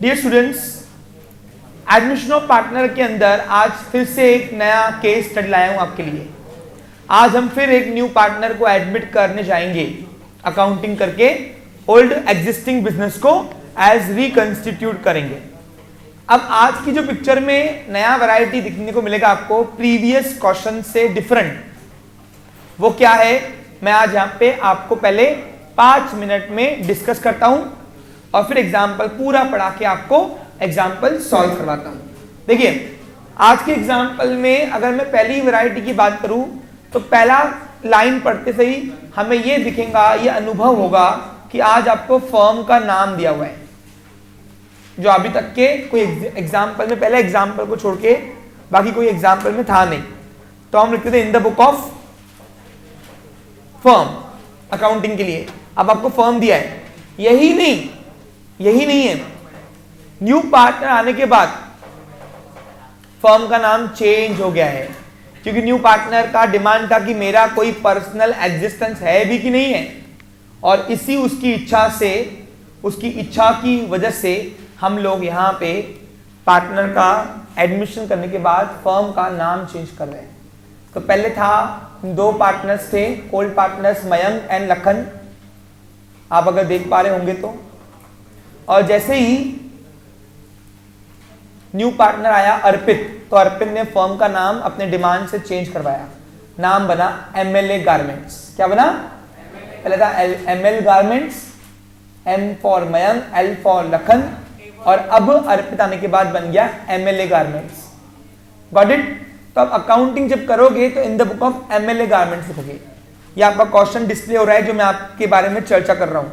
Dear students, admission of partner के अंदर आज फिर से एक नया केस स्टडी लाया हूं आपके लिए। आज हम फिर एक न्यू पार्टनर को एडमिट करने जाएंगे, अकाउंटिंग करके ओल्ड एग्जिस्टिंग बिजनेस को एज रिकंस्टिट्यूट करेंगे। अब आज की जो पिक्चर में नया वैरायटी दिखने को मिलेगा आपको प्रीवियस क्वेश्चन से डिफरेंट, वो क्या है मैं आज यहाँ पे आपको पहले 5 मिनट में डिस्कस करता हूं और फिर एग्जाम्पल पूरा पढ़ा के आपको एग्जाम्पल सॉल्व करवाता हूं। देखिए आज के एग्जाम्पल में अगर मैं पहली वैरायटी की बात करूं तो पहला लाइन पढ़ते सही हमें ये दिखेगा, ये अनुभव होगा कि आज आपको फर्म का नाम दिया हुआ है, जो अभी तक के कोई एग्जाम्पल में, पहले एग्जाम्पल को छोड़ के बाकी कोई एग्जाम्पल में था नहीं। तो हम लिखते थे in the book of firm accounting के लिए। अब आपको फर्म दिया है, यही नहीं है, न्यू पार्टनर आने के बाद फर्म का नाम चेंज हो गया है, क्योंकि न्यू पार्टनर का डिमांड था कि मेरा कोई पर्सनल एग्जिस्टेंस है भी कि नहीं है, और इसी उसकी इच्छा की वजह से हम लोग यहाँ पे पार्टनर का एडमिशन करने के बाद फर्म का नाम चेंज कर रहे हैं। तो पहले था 2 पार्टनर्स थे, old partners Mayank and Lakhan, आप अगर देख पा रहे होंगे तो। और जैसे ही न्यू पार्टनर आया अर्पित, तो अर्पित ने फर्म का नाम अपने डिमांड से चेंज करवाया, नाम बना MLA गारमेंट्स। क्या बना? पहले था ML garments, M for Mayank, L for Lakhan, और अब अर्पित आने के बाद बन गया MLA गारमेंट्स। Got it? तो अब अकाउंटिंग जब करोगे तो in the book of MLA garments लिखोगे। ये आपका क्वेश्चन डिस्प्ले हो रहा है जो मैं आपके बारे में चर्चा कर रहा हूं।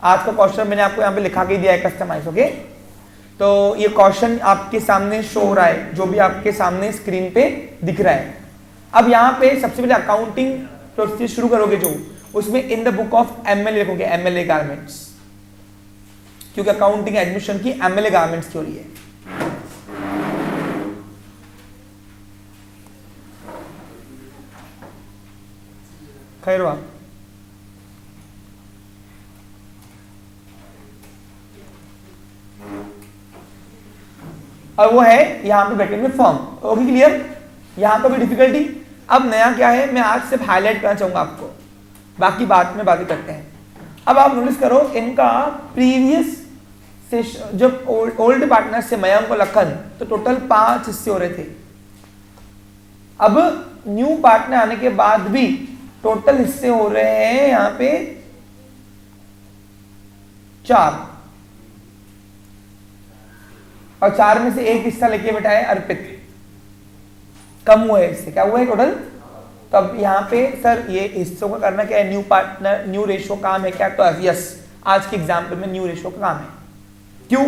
आज का क्वेश्चन मैंने आपको यहाँ पे लिखा के दिया है, कस्टमाइज। ओके, तो ये क्वेश्चन आपके सामने शो हो रहा है, जो भी आपके सामने स्क्रीन पे दिख रहा है। अब यहाँ पे सबसे पहले अकाउंटिंग प्रोसीजर शुरू करोगे जो, उसमें in the book of MLA लिखोगे, MLA गारमेंट्स, क्योंकि अकाउंटिंग एडमिशन की MLA गारमेंट्स की हो रही है। खैर हो आप? और वो है यहाँ पे ब्रैकेट में फर्म। Okay, clear? यहाँ पर भी डिफिकल्टी। अब नया क्या है मैं आज सिर्फ हाईलाइट करना चाहूंगा आपको, बाकी बात में बातें करते हैं। अब आप नोटिस करो इनका प्रीवियस जब ओल्ड पार्टनर से मयंक और लखन, तो टोटल 5 हिस्से हो रहे थे। अब न्यू पार्टनर आने के बाद भी टोटल हिस्से हो रहे हैं यहां पे 4, और 4 में से एक हिस्सा लेके बैठा है अर्पित, कम हुआ है इससे। क्या हुआ है टोटल? तो अब यहाँ पे सर ये हिस्सों का करना क्या है, न्यू पार्टनर न्यू रेशो काम है क्या? तो यस, आज के एग्जाम्पल में न्यू रेशो का काम है। क्यों?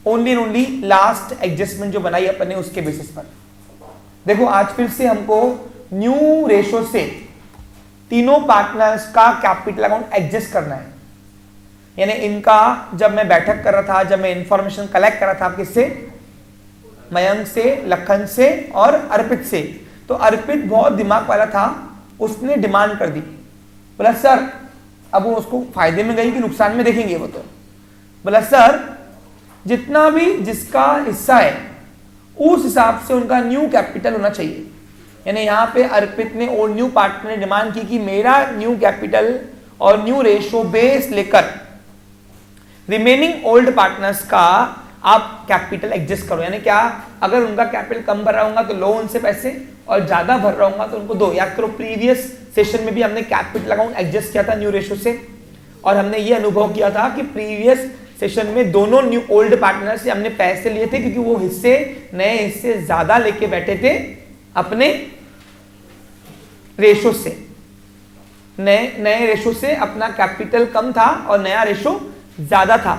Only and only last adjustment जो बनाई अपन ने उसके बेसिस पर। देखो आज फिर से हमको न्यू रेशो से तीनों पार्टनर्स का कैपिटल अकाउंट एडजस्ट करना है। यानी इनका जब मैं बैठक कर रहा था, जब मैं इंफॉर्मेशन कलेक्ट कर रहा था किससे, मयंक से, लखन से और अर्पित से, तो अर्पित बहुत दिमाग वाला था, उसने डिमांड कर दी, बोला सर, अब वो उसको फायदे में गई कि नुकसान में देखेंगे वो, तो बोला सर जितना भी जिसका हिस्सा है उस हिसाब से उनका न्यू कैपिटल होना चाहिए। यानी यहाँ पे अर्पित ने और न्यू पार्टनर ने डिमांड की कि मेरा न्यू कैपिटल और न्यू रेशो बेस लेकर रिमेनिंग ओल्ड पार्टनर्स का आप कैपिटल एडजस्ट करो। यानी क्या, अगर उनका कैपिटल कम भर रहा होगा तो लो उनसे पैसे, और ज्यादा भर रहा होगा तो उनको दो। याद करो प्रीवियस सेशन में भी हमने कैपिटल अकाउंट एडजस्ट किया था न्यू रेशो से, और हमने ये अनुभव किया था कि प्रीवियस सेशन में दोनों न्यू ओल्ड पार्टनर से हमने पैसे लिए थे, क्योंकि वो नए हिस्से ज्यादा लेके बैठे थे अपने रेशो से। नए रेशो से अपना कैपिटल कम था और नया रेशो ज्यादा था,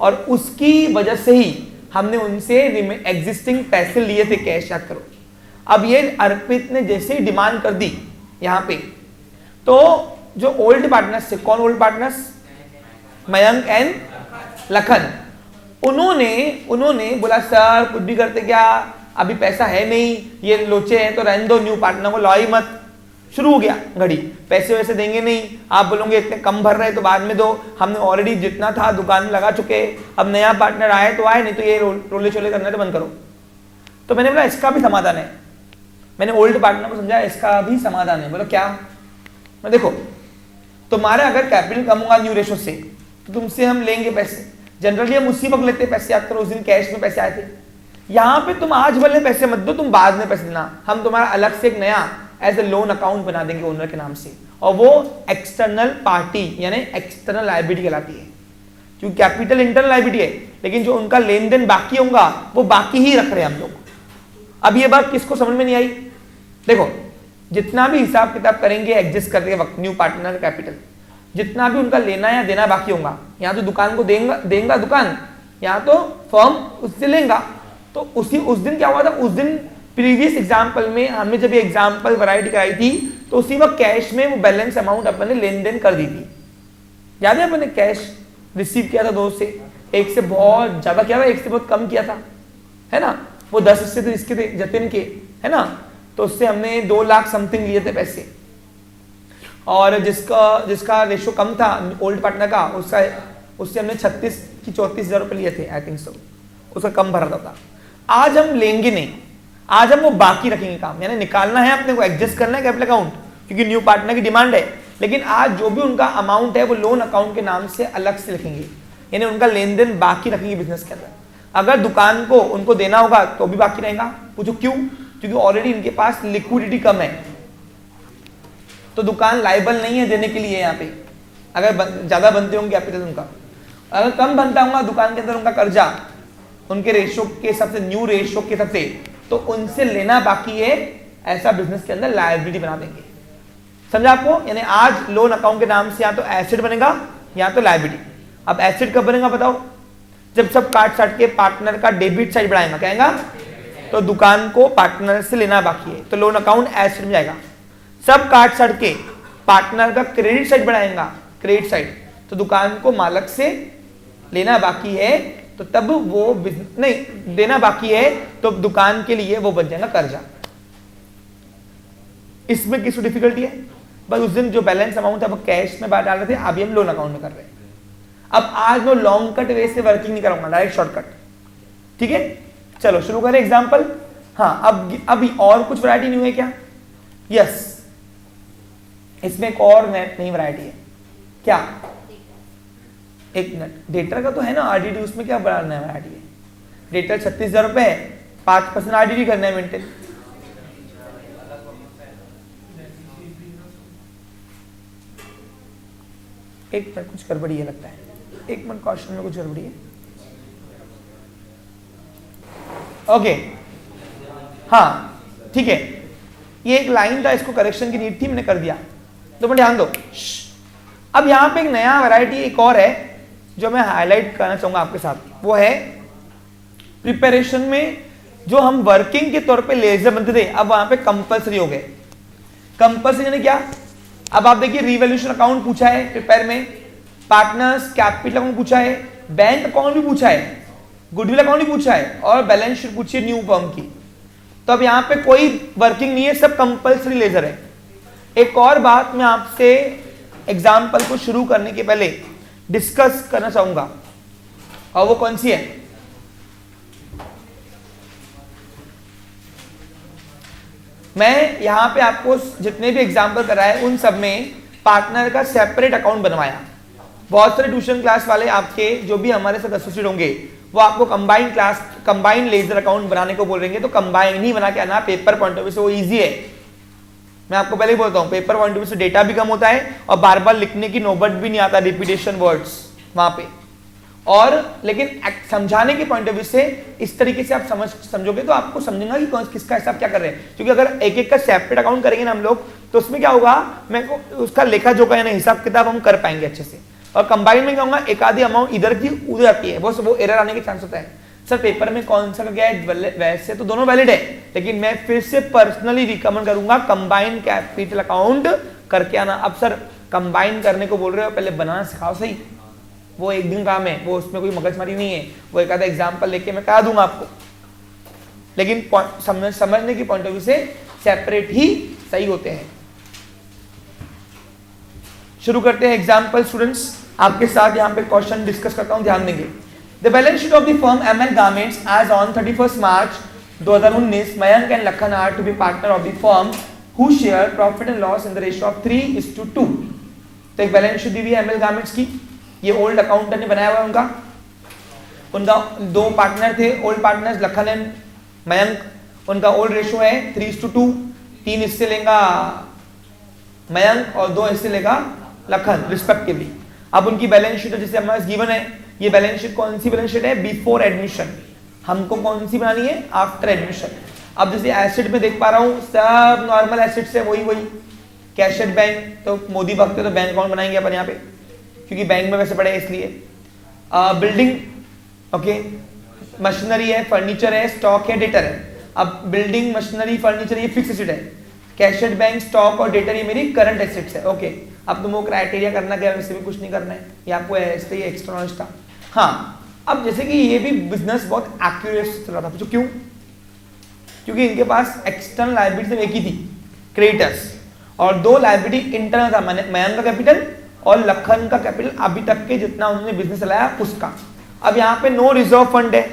और उसकी वजह से ही हमने उनसे एग्जिस्टिंग पैसे लिए थे कैश। याद करो, अब ये अर्पित ने जैसे ही डिमांड कर दी यहां पे, तो जो ओल्ड पार्टनर्स थे, कौन old partners, Mayank and Lakhan, उन्होंने बोला सर कुछ भी करते क्या, अभी पैसा है नहीं, ये लोचे हैं तो रहने दो, न्यू पार्टनर को लाई मत, शुरू हो गया घड़ी। पैसे वैसे देंगे नहीं, आप बोलोगे इतने कम भर रहे तो बाद में दो, हमने ऑलरेडी जितना था दुकान में लगा चुके, अब नया पार्टनर आए तो आए, नहीं तो ये रोले चोले करना तो बंद करो। तो मैंने बोला इसका भी समाधान है, मैंने ओल्ड पार्टनर को समझा इसका भी समाधान है। बोलो क्या? मैं देखो तुम्हारा अगर कैपिटल कम होगा न्यू रेशो से तो तुमसे हम लेंगे पैसे, जनरली हम उसी वक्त लेते पैसे, याद करो उस दिन कैश में पैसे आए थे। यहाँ पे तुम आज भले पैसे मत दो, तुम बाद में पैसे देना, हम तुम्हारा अलग से एक नया एज ए लोन अकाउंट बना देंगे ओनर के नाम से, और वो एक्सटर्नल पार्टी यानी एक्सटर्नल लायबिलिटी कहलाती है, क्योंकि कैपिटल इंटरनल लायबिलिटी है, लेकिन जो उनका लेन देन बाकी होगा वो बाकी ही रख रहे हैं हम लोग। अब ये बात किसको समझ में नहीं आई? देखो जितना भी हिसाब किताब करेंगे एडजस्ट करते वक्त न्यू पार्टनर कैपिटल, जितना भी उनका लेना या देना बाकी होगा, यहाँ तो दुकान को देगा दुकान, यहाँ तो फर्म उससे लेगा। तो उस दिन क्या हुआ था, उस दिन प्रीवियस एग्जाम्पल में हमने जब ये एग्जाम्पल वैरायटी कराई थी तो उसी वक्त कैश में वो बैलेंस अमाउंट अपन ने लेन देन कर दी थी। याद है अपन ने कैश रिसीव किया था 2 से, 1 से बहुत ज्यादा किया था, 1 से बहुत कम किया था, है ना। वो 10 हिस्से थे इसके थे जतिन के, है ना, तो उससे हमने 2 लाख समथिंग लिए थे पैसे, और जिसका रेशो कम था ओल्ड पार्टनर का, उससे हमने 36 की 34,000 रुपए लिए थे आई थिंक सो, उसका कम भरा था। आज हम लेंगे नहीं, आज हम वो बाकी रखेंगे काम, यानी निकालना है अपने को, एडजस्ट करना है कैपिटल अकाउंट क्योंकि न्यू पार्टनर की डिमांड है, लेकिन आज जो भी उनका अमाउंट है वो लोन अकाउंट के नाम से अलग से लिखेंगे, यानी उनका लेन देन बाकी रखेंगे बिजनेस के अंदर। अगर दुकान को उनको देना होगा तो भी बाकी रहेगा। पूछो क्यों? क्योंकि ऑलरेडी इनके पास लिक्विडिटी कम है, तो दुकान लायबल नहीं है देने के लिए यहाँ पे। अगर ज्यादा बनते होंगे कैपिटल उनका, अगर कम बनता होगा दुकान के अंदर उनका कर्जा उनके रेशो के हिसाब से, न्यू रेशो के हिसाब से, तो उनसे लेना बाकी है, ऐसा बिजनेस के अंदर लायबिलिटी बना देंगे। समझा आपको? यानी आज लोन अकाउंट के नाम से या तो एसेट बनेगा या तो लायबिलिटी। अब एसेट कब बनेगा बताओ? जब सब काट साट के पार्टनर का डेबिट साइड बढ़ाएगा, कहेगा तो दुकान को पार्टनर से लेना बाकी है तो लोन अकाउंट एसेट में जाएगा। सब काट साट के पार्टनर का क्रेडिट साइड बढ़ाएगा, क्रेडिट साइड, तो दुकान को मालक से लेना बाकी है, तो तब वो नहीं देना बाकी है तो दुकान के लिए वो बन जाएगा कर्जा। इसमें किस डिफिकल्टी है? बस उस दिन जो बैलेंस अमाउंट है वो कैश में बाहर डाल रहे थे, अभी हम लोन अकाउंट में कर रहे हैं। अब आज मैं लॉन्ग कट वे से वर्किंग नहीं करूंगा, डायरेक्ट शॉर्टकट, ठीक है। चलो शुरू करें एग्जांपल। हाँ, अब और कुछ वैरायटी नहीं हुई है क्या? यस, इसमें एक और नई वैरायटी है। क्या? एक मिनट, डेटर का तो है ना आरडीडी, उसमें क्या बड़ा नया वैरायटी है? डेटर 36,000 रुपए, 5% आरडीडी करना है मेंटेन। एक मिनट, कुछ गड़बड़ी है लगता है, एक मिनट, क्वेश्चन में कुछ गड़बड़ी है। ओके, हाँ ठीक है, ये एक लाइन था, इसको करेक्शन की नीड थी, मैंने कर दिया, तो मैं ध्यान दो। अब यहाँ पे एक नया वैरायटी एक और है जो मैं हाईलाइट करना चाहूंगा आपके साथ, वो है प्रिपरेशन में जो हम वर्किंग के तौर पे लेजर बनते थे, अब वहां पे कंपलसरी हो गए। कंपलसरी यानी क्या? अब आप देखिए, रिवैल्यूएशन अकाउंट पूछा है प्रिपेयर में, पार्टनर्स कैपिटल अकाउंट पूछा है, बैंक अकाउंट भी पूछा है, गुडविल अकाउंट भी पूछा है, और बैलेंस शीट पूछी है न्यू फर्म की। तो अब यहाँ पे कोई वर्किंग नहीं है, सब कंपलसरी लेजर है। एक और बात मैं आपसे एग्जाम्पल को शुरू करने के पहले डिस्कस करना चाहूंगा, और वो कौन सी है? मैं यहां पे आपको जितने भी एग्जाम्पल कराए उन सब में पार्टनर का सेपरेट अकाउंट बनवाया। बहुत सारे ट्यूशन क्लास वाले आपके जो भी हमारे साथ एसोसिएट होंगे वो आपको कंबाइन लेजर अकाउंट बनाने को बोल रहे हैं, तो कंबाइन ही बना के आना, पेपर पॉइंट ऑफ व्यू से वो इजी है। मैं आपको पहले ही बोलता हूं, पेपर पॉइंट ऑफ व्यू से डेटा भी कम होता है और बार बार लिखने की नौबत भी नहीं आता, रिपीटेशन वर्ड्स वहां पे। और लेकिन समझाने के पॉइंट ऑफ व्यू से इस तरीके से आप समझोगे तो आपको समझेगा कि कौन किसका हिसाब क्या कर रहे हैं। क्योंकि अगर एक एक का सेपरेट अकाउंट करेंगे ना हम लोग, तो उसमें क्या होगा, मैं उसका लेखा जोखा यानी हिसाब किताब हम कर पाएंगे अच्छे से। और कंबाइन में क्या होगा, एक आधी अमाउंट इधर की उधर आती है, वो एरर आने के चांस होता है। सर पेपर में कौन सा क्या है, वैसे तो दोनों वैलिड है, लेकिन मैं फिर से पर्सनली रिकमेंड करूंगा कंबाइन कैपिटल अकाउंट करके आना। अब सर कंबाइन करने को बोल रहे हो, पहले बनाना सिखाओ सही, वो एक दिन काम है, वो उसमें कोई मगजमारी नहीं है, वो एक आधा एग्जाम्पल लेके मैं करा दूंगा आपको, लेकिन समझने की पॉइंट ऑफ व्यू से सेपरेट ही सही होते हैं। शुरू करते हैं एग्जाम्पल स्टूडेंट्स, आपके साथ यहाँ पे क्वेश्चन डिस्कस करता हूँ, ध्यान देंगे। The balance sheet of the firm ML garments as on 31 March 2019, Mayank and Lakhan are to be partner of the firm who share profit and loss in the ratio of 3:2। तो एक बैलेंस शीट दी हुई है ML garments की, ये old accountant ने बनाया हुआ है उनका दो पार्टनर थे, old partners Lakhan and Mayank. उनका ओल्ड रेशियो है 3:2, 3 हिस्से लेगा मयंक और 2 हिस्से लेगा लखन रिस्पेक्टिवली। अब उनकी बैलेंस शीट जैसे हमारे पास गिवन है, ये बैलेंस शीट कौन सी बैलेंस शीट है? Before admission. हमको कौन सी बनानी है? After admission. अब जैसे एसेट में देख पा रहा हूँ सब नॉर्मल एसेट्स है, वही कैश एट बैंक, तो मोदी भक्त है तो बैंक अकाउंट बनाएंगे अपन यहाँ पे, क्योंकि बैंक में वैसे पड़े इसलिए। बिल्डिंग, ओके, मशीनरी है, फर्नीचर है, स्टॉक है, डेटर है। अब बिल्डिंग, मशीनरी, फर्नीचर ये फिक्स एसेट है, कैश एट बैंक, स्टॉक और डेटर ये मेरी करंट एसेट्स है। ओके, अब तुमको क्राइटेरिया करना क्या है? वैसे भी कुछ नहीं करना है, ये आपको ऐसे ही एक्स्ट्रा नॉलेज था। हाँ, अब जैसे कि ये भी बिजनेस बहुत एक्यूरेट चल रहा था, पूछो क्यों? क्योंकि इनके पास एक्सटर्नल लायबिलिटी एक ही थी, क्रेडिटर्स, और 2 लायबिलिटी इंटरनल था, मयंक का कैपिटल और लखन का कैपिटल, अभी तक के जितना उन्होंने बिजनेस चलाया उसका। अब यहाँ पे नो रिजर्व फंड है,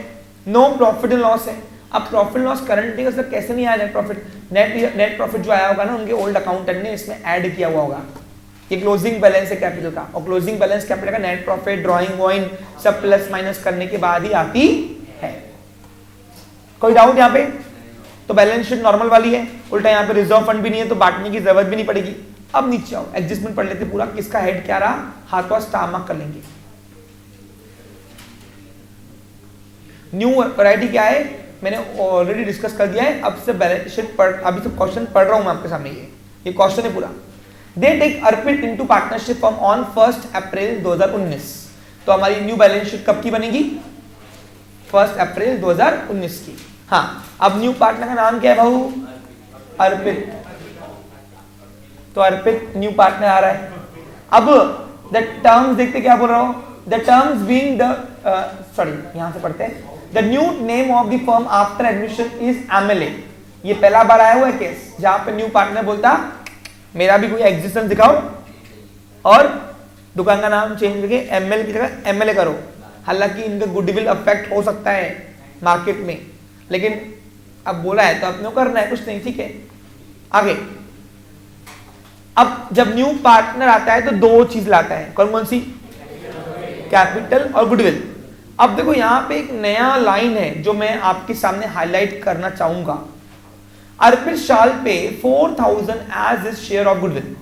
नो प्रॉफिट एंड लॉस है। अब प्रॉफिट एंड लॉस करंट नहीं कर, कैसे नहीं आया नेट प्रॉफिट? नेट प्रॉफिट जो आया होगा ना, उनके ओल्ड अकाउंटेंट ने इसमें ऐड किया हुआ होगा। ये क्लोजिंग बैलेंस है कैपिटल का, और क्लोजिंग बैलेंस कैपिटल का नेट प्रॉफिट, ड्राइंग वॉइन सब प्लस माइनस करने के बाद ही आती है। कोई डाउट यहाँ पे? तो बैलेंस शीट नॉर्मल वाली है, उल्टा यहाँ पे रिजर्व फंड भी नहीं है तो बांटने की जरूरत भी नहीं पड़ेगी। अब नीचे आओ, एडजस्टमेंट पढ़ लेते पूरा, किसका हेड क्या रहा, हाथों स्टार मार्क कर लेंगे। न्यू वैरायटी क्या है मैंने ऑलरेडी डिस्कस कर दिया है, अब से बैलेंस शीट पढ़, अभी से क्वेश्चन पढ़ रहा हूं मैं आपके सामने, ये क्वेश्चन है पूरा। They take Arpit into partnership firm on 1 April 2019। तो हमारी न्यू बैलेंस शीट कब की बनेगी? 1 अप्रैल 2019 की। हाँ, अब न्यू पार्टनर का नाम क्या है भाऊ? अर्पित। तो अर्पित न्यू पार्टनर आ रहा है। अब द टर्म्स देखते, क्या बोल रहा हूं? The terms being the sorry, यहां से पढ़ते हैं। The new name of the firm after admission is MLA. ये पहला बार आया हुआ है केस जहां पे न्यू पार्टनर बोलता मेरा भी कोई एग्जिस्टेंस दिखाओ और दुकान का नाम चेंज करके एमएल की जगह एमएलए करो। हालांकि इनका गुडविल अफेक्ट हो सकता है मार्केट में, लेकिन अब बोला है तो अपने को करना है, कुछ नहीं, ठीक है। आगे, अब जब न्यू पार्टनर आता है तो 2 चीज लाता है, कौन कौन सी? कैपिटल और गुडविल। अब देखो यहाँ पे एक नया लाइन है जो मैं आपके सामने हाईलाइट करना चाहूंगा। अर्पित shall pay 4000 as his share of goodwill.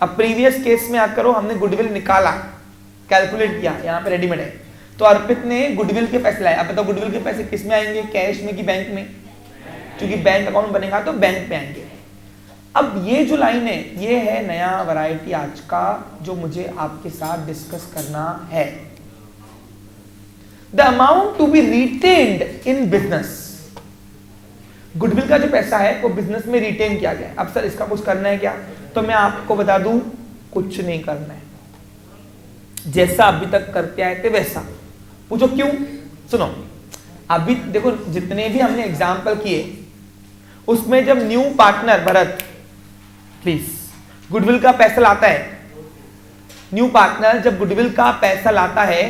अब प्रीवियस केस में याद करो, हमने गुडविल निकाला, कैलकुलेट किया, यहाँ पे रेडीमेड है। तो अर्पित ने गुडविल के पैसे लाए। अब बताओ गुडविल के पैसे किस में आएंगे? कैश में कि बैंक में? क्योंकि बैंक अकाउंट बनेगा तो बैंक में आएंगे। अब ये जो लाइन है ये है नया वैरायटी आज का जो मुझे आपके साथ डिस्कस करना है। The amount to be retained in business. Goodwill का जो पैसा है वो बिजनेस में रिटेन किया गया है। अब सर इसका कुछ करना है क्या? तो मैं आपको बता दूं, कुछ नहीं करना है, जैसा अभी तक करते आए थे वैसा। पूछो क्यों? सुनो, अभी देखो जितने भी हमने एग्जाम्पल किए उसमें जब new partner Bharat please goodwill का पैसा लाता है, न्यू पार्टनर जब गुडविल का पैसा लाता है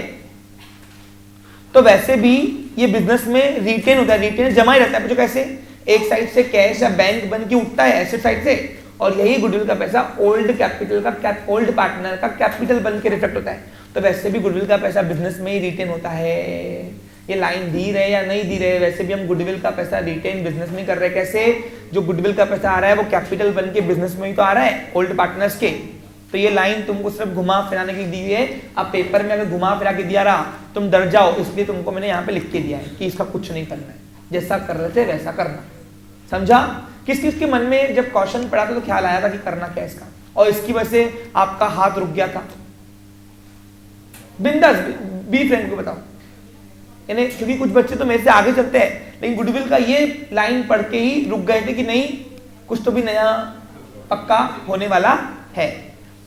तो वैसे भी ये बिजनेस में रिटेन होता है, रिटेन जमा ही रहता है। पूछो कैसे? एक साइड से कैश या बैंक बन के उठता है एसेट साइड से, और यही गुडविल का पैसा ओल्ड कैपिटल का ओल्ड पार्टनर का कैपिटल बन के रिफ्लेक्ट होता है। तो वैसे भी गुडविल का पैसा बिजनेस में ही रिटेन होता है। ये लाइन दी रहे या नहीं दी रहे, वैसे भी हम गुडविल का पैसा रिटेन बिजनेस में कर रहे हैं। कैसे? जो गुडविल का पैसा आ रहा है वो कैपिटल बन के बिजनेस में ही तो आ रहा है ओल्ड पार्टनर्स के। तो ये लाइन तुमको सिर्फ घुमा फिराने के लिए दी हुई है। अब पेपर में अगर घुमा फिरा के दिया रहा तुम डर जाओ, इसलिए तुमको मैंने यहाँ पे लिख के दिया है कि इसका कुछ नहीं करना है, जैसा कर रहे थे वैसा करना। समझा? किस किस के मन में जब क्वेश्चन पढ़ा था तो ख्याल आया था कि करना क्या इसका, और इसकी वजह से आपका हाथ रुक गया था? बिंदास बी फ्रेंड को बताओ, यानी क्योंकि कुछ बच्चे तो मेरे से आगे चलते हैं लेकिन गुडविल का ये लाइन पढ़ के ही रुक गए थे कि नहीं कुछ तो भी नया पक्का होने वाला है।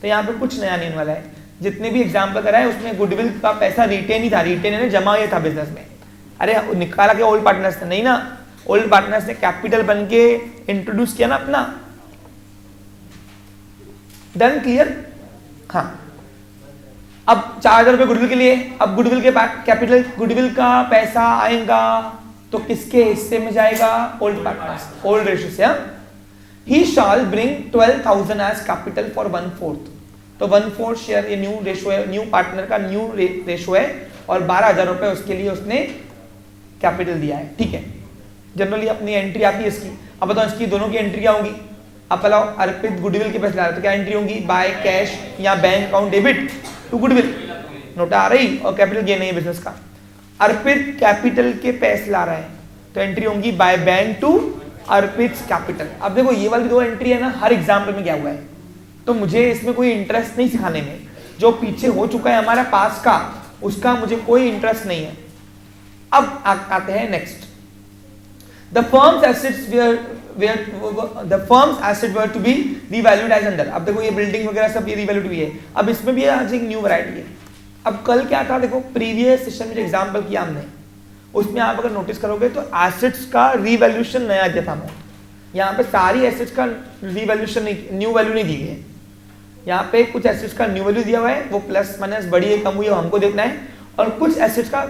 तो यहाँ पे कुछ नया नहीं होने वाला है। जितने भी एग्जाम्पल कराए उसमें गुडविल का पैसा रिटेन ही था, रिटेन यानी जमा ही था बिजनेस में। अरे निकाला क्या ओल्ड पार्टनर्स ने? नहीं ना, ओल्ड पार्टनर्स ने कैपिटल बन के इंट्रोड्यूस किया ना अपना। डन? क्लियर? हाँ, अब 4,000 रुपये गुडविल के लिए, अब गुडविल के कैपिटल, गुडविल का पैसा आएगा तो किसके हिस्से में जाएगा? ओल्ड पार्टनर्स, ओल्ड रेशियो से। He shall bring 12,000 as capital for 1/4, तो 1/4 शेयर ये न्यू रेशियो है, न्यू पार्टनर का न्यू रेशियो है, और 12,000 रुपये उसके लिए उसने कैपिटल दिया है। ठीक है, जनरली अपनी एंट्री आती है इसकी। अब बताओ इसकी दोनों की एंट्री क्या होंगी? अब पहला अर्पित गुडविल के पैसे ला रहा है तो क्या एंट्री होंगी? बाय कैश या bank account debit to goodwill, नोटा आ रही, और कैपिटल गेन नहीं है बिजनेस का। अर्पित कैपिटल के पैसे ला रहा है तो एंट्री होंगी by bank to Arpit capital. अब देखो ये वाली दो एंट्री है ना, हर एग्जाम्पल में क्या हुआ है, तो मुझे इसमें कोई इंटरेस्ट नहीं सिखाने में, जो पीछे हो चुका है हमारा पास का उसका मुझे कोई इंटरेस्ट नहीं है। अब आते हैं next, the firms assets the firm's asset were to be revalued as under। अब देखो ये बिल्डिंग वगैरह सब ये रिवैल्यूड हुई है। अब इसमें भी आज एक न्यू वैरायटी है। अब कल क्या था, देखो प्रीवियस सेशन में जो एग्जांपल किया हमने उसमें आप अगर नोटिस करोगे तो एसेट्स का रिवैल्यूएशन नया दिया था हमने। यहाँ पे सारी एसेट्स का रिवैल्यूएशन नहीं, न्यू वैल्यू नहीं दी है। यहाँ पे कुछ एसेट्स का न्यू वैल्यू दिया हुआ है, वो प्लस माइनस बढ़ी है कम हुई है हमको देखना है, और कुछ एसेट्स का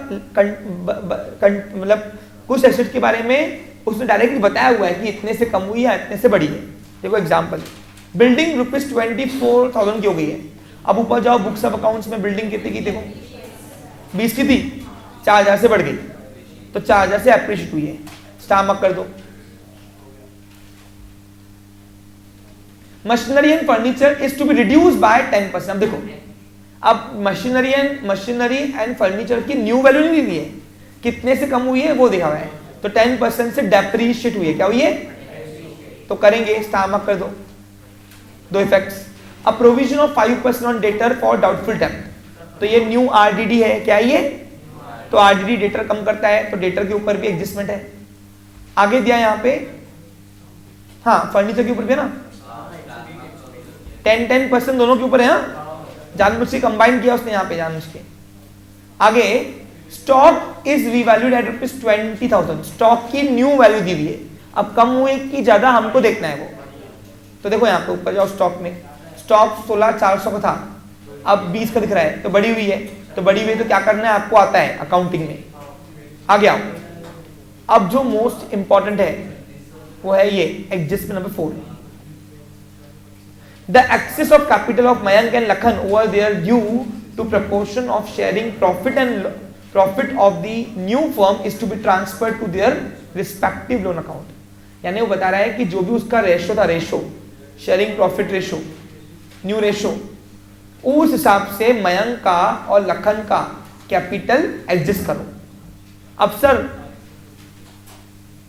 मतलब कुछ एसेट्स के बारे में उसने डायरेक्टली बताया हुआ है कि इतने से कम हुई है इतने से बढ़ी है। देखो एग्जांपल, बिल्डिंग रुपीज 24,000 की हो गई है। अब ऊपर जाओ बुक्स ऑफ अकाउंट्स में बिल्डिंग कितनी की, देखो 20 की थी, 4,000 से बढ़ गई, तो 4,000 से एप्रिशिएट हुई है, स्टार मार्क कर दो। Machinery and furniture is to be reduce by 10%। अब देखो, अब मशीनरी एंड फर्नीचर की न्यू वैल्यू नहीं दी है, कितने से कम हुई है वो देखा हुआ है, तो 10% से डेप्रीशिएट हुई है। क्या हुई है? तो करेंगे, स्टार मार्क कर दो, दो effects. A provision of 5% on debtor for doubtful डेब्ट, तो ये न्यू आरडीडी है। क्या ये? तो आरडीडी डेटर कम करता है, तो डेटर के ऊपर भी एडजस्टमेंट है। आगे दिया यहाँ पे, हाँ फर्नीचर के ऊपर भी है ना, 10% दोनों के ऊपर है। हाँ, जानबूझ से कंबाइन किया उसने यहाँ पे, जानबूझ के। आगे stock is revalued at ₹20,000, stock की न्यू वैल्यू दी हुई है। अब कम हुई कि ज्यादा हमको देखना है वो, तो देखो यहाँ पे ऊपर जाओ, स्टॉक में स्टॉक 16,400 का था, अब 20 का दिख रहा है, तो बढ़ी हुई है। तो बढ़ी हुई है तो क्या करना है आपको आता है अकाउंटिंग में। आगे आओ, अब जो मोस्ट इंपॉर्टेंट है वो है ये adjustment number 4, the excess of capital of Mayank and Lakhan over their due to proportion of sharing profit and profit of the new firm is to be transferred to their respective loan account। यानी वो बता रहा है कि जो भी उसका ratio था, ratio sharing profit ratio, new ratio, उस हिसाब से मयंक का और लखन का कैपिटल एडजस्ट करो। अब सर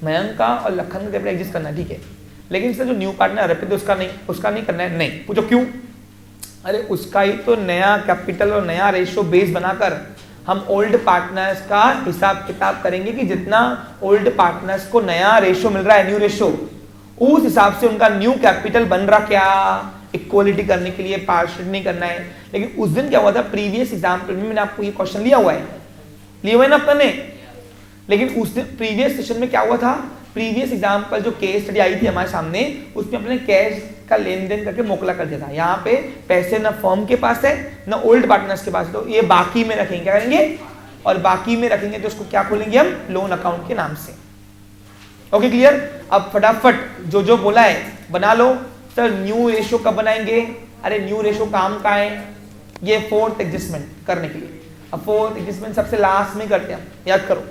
मयंक का और लखन का कैपिटल एडजस्ट करना ठीक है, लेकिन सर जो न्यू पार्टनर अर्पित उसका नहीं करना है। नहीं, पूछो क्यों? अरे उसका ही तो नया कैपिटल और नया रेशो बेस बनाकर हम ओल्ड पार्टनर्स का हिसाब किताब करेंगे कि जितना ओल्ड पार्टनर्स को नया रेशो मिल रहा है, न्यू रेशो, उस हिसाब से उनका न्यू कैपिटल बन रहा, क्या इक्वलिटी करने के लिए, पार्शियल नहीं करना है। लेकिन उस दिन क्या हुआ था, प्रीवियस एग्जाम्पल में मैंने आपको ये क्वेश्चन लिया हुआ है ना अपने, लेकिन उस दिन प्रीवियस सेशन में क्या हुआ था, प्रीवियस एग्जाम्पल जो केस स्टडी आई थी हमारे सामने, उसमें अपने कैश का लेन देन करके मोकला कर दिया था। यहाँ पे पैसे ना फर्म के पास है ना ओल्ड पार्टनर्स के पास है, तो ये बाकी में रखेंगे। क्या करेंगे? और बाकी में रखेंगे तो उसको क्या खोलेंगे हम? लोन अकाउंट के नाम से। Okay clear? अब फटाफट जो जो बोला है बना लो। सर न्यू रेशो कब बनाएंगे? अरे न्यू रेशो काम का है, ये फोर्थ एडजस्टमेंट करने के लिए। अब फोर्थ एडजस्टमेंट सबसे लास्ट में करते हैं, याद करो।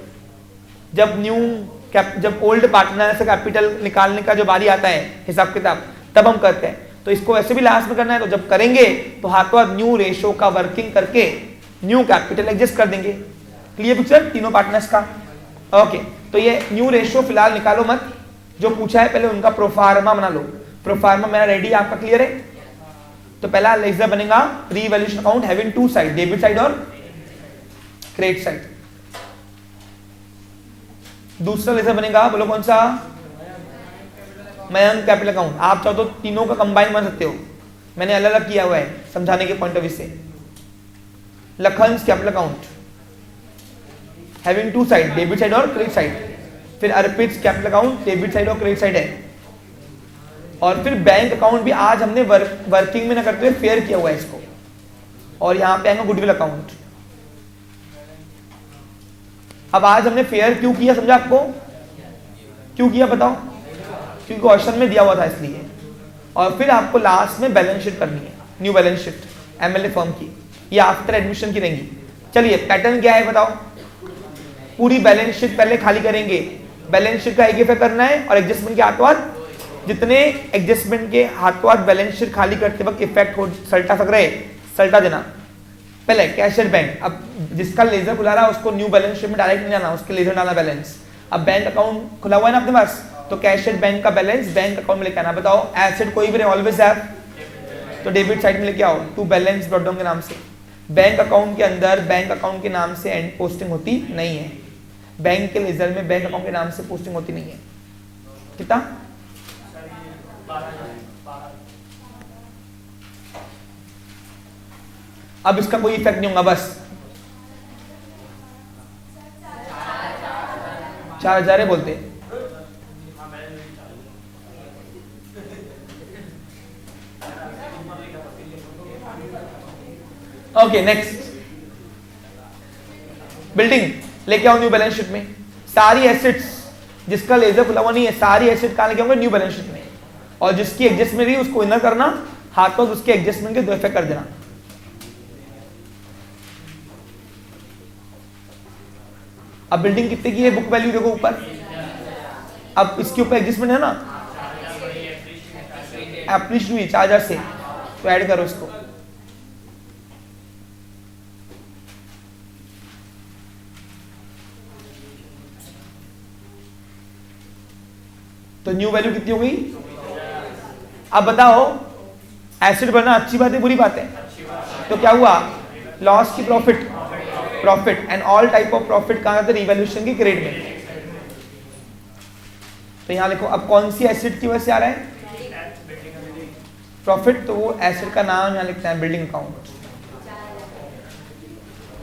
जब ओल्ड पार्टनर से कैपिटल निकालने का जो बारी आता है, हिसाब किताब, तब हम करते हैं। तो इसको ऐसे भी लास्ट में करना है, तो जब करेंगे तो हाथों हाथ न्यू रेशो का वर्किंग करके न्यू कैपिटल एडजस्ट कर देंगे। क्लियर पिक्चर तीनों पार्टनर्स का? ओके, तो ये न्यू रेशो फिलहाल निकालो मत, जो पूछा है पहले उनका प्रोफार्मा बना लो। प्रोफार्मा मेरा रेडी, आपका क्लियर है? तो पहला लेजर बनेगा revaluation account having two side, debit side और क्रेडिट साइड। दूसरा लेजर बनेगा, बोलो कौन सा? Mayank capital account. आप चाहो तो तीनों का कंबाइन बन सकते हो, मैंने अलग अलग किया हुआ है समझाने के पॉइंट ऑफ व्यू से। Lakhan capital account having two side, debit side और क्रेडिट साइड। फिर Arpit capital account debit side और क्रेडिट साइड है। और फिर बैंक अकाउंट भी आज हमने वर्किंग में ना करते हुए फेयर किया हुआ है इसको। और यहाँ पे आएगा गुडविल अकाउंट। अब आज हमने फेयर क्यों किया, समझा आपको? क्यों किया बताओ? क्योंकि क्वेश्चन में दिया हुआ था इसलिए। और फिर आपको लास्ट में बैलेंस शीट करनी है, new balance sheet MLA firm की, ये आफ्टर एडमिशन की रहेंगी। चलिए पैटर्न क्या है बताओ? पूरी बैलेंस शीट पहले खाली करेंगे, बैलेंस शीट का एक करना है और एडजस्टमेंट के हाथों हाथ जितने एडजस्टमेंट के हाथों हाथ बैलेंस शीट खाली करते वक्त इफेक्ट हो सल्टा सक रहे सल्टा देना। पहले कैशियर बैंक, अब जिसका लेजर खुला रहा है उसको न्यू बैलेंस शीट में डायरेक्ट नहीं जाना, उसके लेजर डालना बैलेंस। अब बैंक अकाउंट खुला हुआ है ना अपने पास, तो कैशियर बैंक का बैलेंस बैंक अकाउंट में लेके आना। बताओ एसेट कोई भी ऑलवेज हैव, तो डेबिट साइड में लेके आओ टू बैलेंस ड्रॉप डाउन के नाम से। बैंक अकाउंट के अंदर बैंक अकाउंट के नाम से एंड पोस्टिंग होती नहीं है, बैंक के लेजर में बैंक अकाउंट के नाम से पोस्टिंग होती नहीं है। कितना? अब इसका कोई इफेक्ट नहीं होगा, बस 4000 है बोलते। ओके नेक्स्ट, बिल्डिंग लेके आओ न्यू बैलेंस शीट में। सारी एसेट्स जिसका लेजर खुला हुआ नहीं है, सारी एसेट कहां लेके आऊंगा? न्यू बैलेंस शीट में। और जिसकी एडजस्टमेंट रही उसको इनर करना, हाथों उसके एडजस्टमेंट के दो इफेक्ट कर देना। अब बिल्डिंग कितने की है? बुक वैल्यू देखो ऊपर, अब इसके ऊपर एडजस्टमेंट है ना, एप्रिशिएट हुई 4000 से, तो ऐड करो इसको। तो न्यू वैल्यू कितनी हो गई? अब बताओ एसेट बनना अच्छी बात है बुरी बात है? तो क्या हुआ? लॉस की profit, profit and all type of profit कहां जाते? रिवैल्यूएशन के ग्रेड में। तो यहां लिखो, अब कौन सी एसेट की वजह से आ रहा है प्रॉफिट? तो वो एसेट का नाम यहां लिखते हैं बिल्डिंग अकाउंट।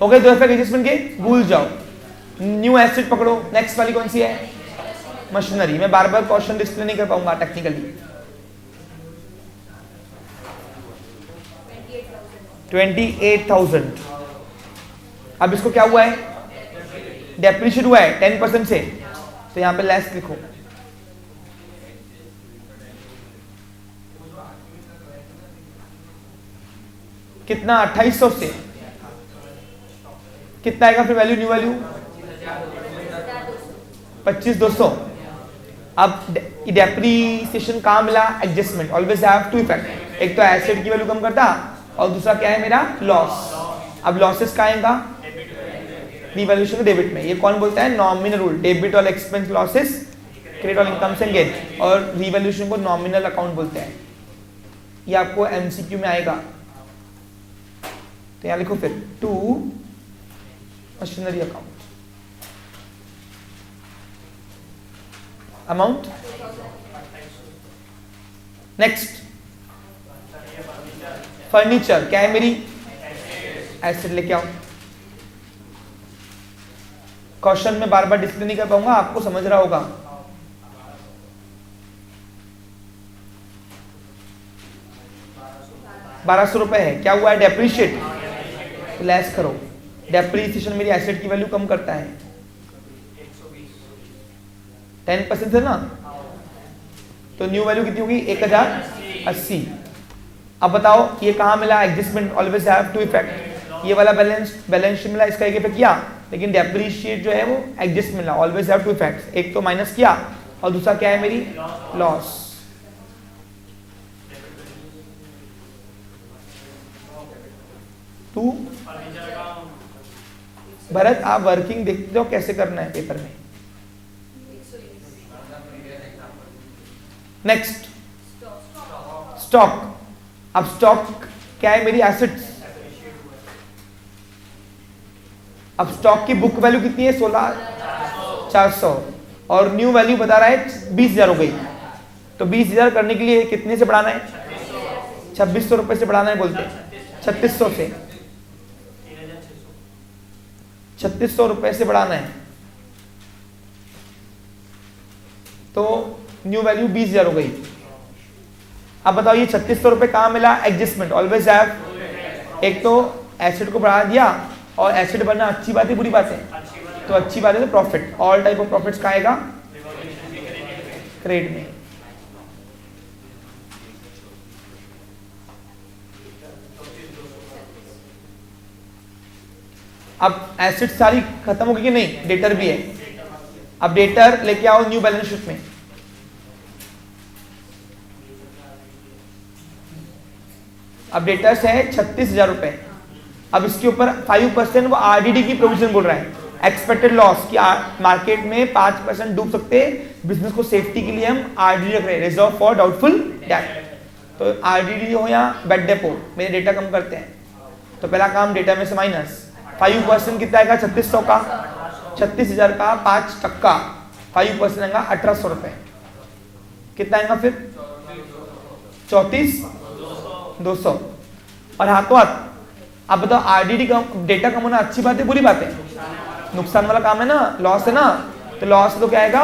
हो गए दो इफेक्ट एडजस्टमेंट के, भूल जाओ। न्यू एसेट पकड़ो, नेक्स्ट वाली कौन सी है? मशीनरी। मैं बार बार क्वेश्चन डिस्प्ले नहीं कर पाऊंगा टेक्निकली। 28,000। अब इसको क्या हुआ है? डेप्रिशिएट हुआ है 10% से, तो यहां पे लेस लिखो। कितना? 2800 से। कितना आएगा फिर वैल्यू? New value 25,200। अब डेप्रीसिएशन कहां मिला? Adjustment, always have two effect. एक तो एसेट की वैल्यू कम करता और दूसरा क्या है मेरा? लॉस। अब लॉसेस कहां आएगा? रिवैल्यूएशन के डेबिट में। ये कौन बोलता है? Nominal rule. Debit all expense losses, credit all incomes and gain. और रिवैल्यूएशन को नॉमिनल अकाउंट बोलते हैं। ये आपको एमसीक्यू में आएगा, तो यहां लिखो फिर to machinery account. Amount next, furniture क्या है मेरी? एसेट लेके आओ। क्वेश्चन में बार बार डिस्प्ले नहीं कर पाऊंगा, आपको समझ रहा होगा। ₹1200 है। क्या हुआ है? डेप्रीशिएट, तो लेस करो। डेप्रीसिएशन मेरी एसेट की वैल्यू कम करता है, 10% है ना, तो न्यू वैल्यू कितनी होगी? 1080। अब बताओ ये कहां मिला? Adjustment, always have two effect. ये वाला बैलेंस शीट मिला, इसका एक इफेक्ट किया, लेकिन डेप्रीशिएट जो है वो एडजस्ट मिला, ऑलवेज हैव टू इफेक्ट। एक तो माइनस किया और दूसरा क्या है मेरी? लॉस। टू भरत, आप वर्किंग देखते हो कैसे करना है पेपर में। Next stock. अब स्टॉक क्या है मेरी? एसेट्स। अब स्टॉक की बुक वैल्यू कितनी है? 16,400 और न्यू वैल्यू बता रहा है 20,000 हो गई। तो 20,000 करने के लिए कितने से बढ़ाना है? 2600 रुपए से बढ़ाना है बोलते, 3600 से, 3600 रुपए से बढ़ाना है। तो न्यू वैल्यू 20,000 हो गई। अब बताओ ये 3600 रुपए कहां मिला? Adjustment, always have. एक तो एसेट को बढ़ा दिया, और एसेट बनना अच्छी बात है बुरी बात है? तो अच्छी बात है। तो profit, all type of profits का आएगा क्रेडिट में। अब एसेट सारी खत्म हो गई कि नहीं? डेटर भी है। अब डेटर लेके आओ न्यू बैलेंस शीट में। अब डेटर्स है 36,000 रुपए। अब इसके ऊपर 5% वो आरडीडी की प्रोविजन बोल रहा है, एक्सपेक्टेड लॉस की मार्केट में 5% डूब सकते हैं, बिजनेस को सेफ्टी के लिए हम आरडीडी रख रहे हैं, रिजर्व फॉर डाउटफुल डेट। तो आरडीडी हो या बेड डेपो, मेरे डेटा कम करते हैं। तो पहला काम डेटा में से माइनस 5% कितना आएगा? 3600 का, 36,000 का 5% 5% आएगा 1800 रुपए। कितना आएगा फिर? 34,200। और हाथों हाथ अब बताओ आरडीडी का डेटा कम होना अच्छी बात है बुरी बात है? नुकसान वाला काम है ना, लॉस है ना। तो लॉस तो क्या आएगा?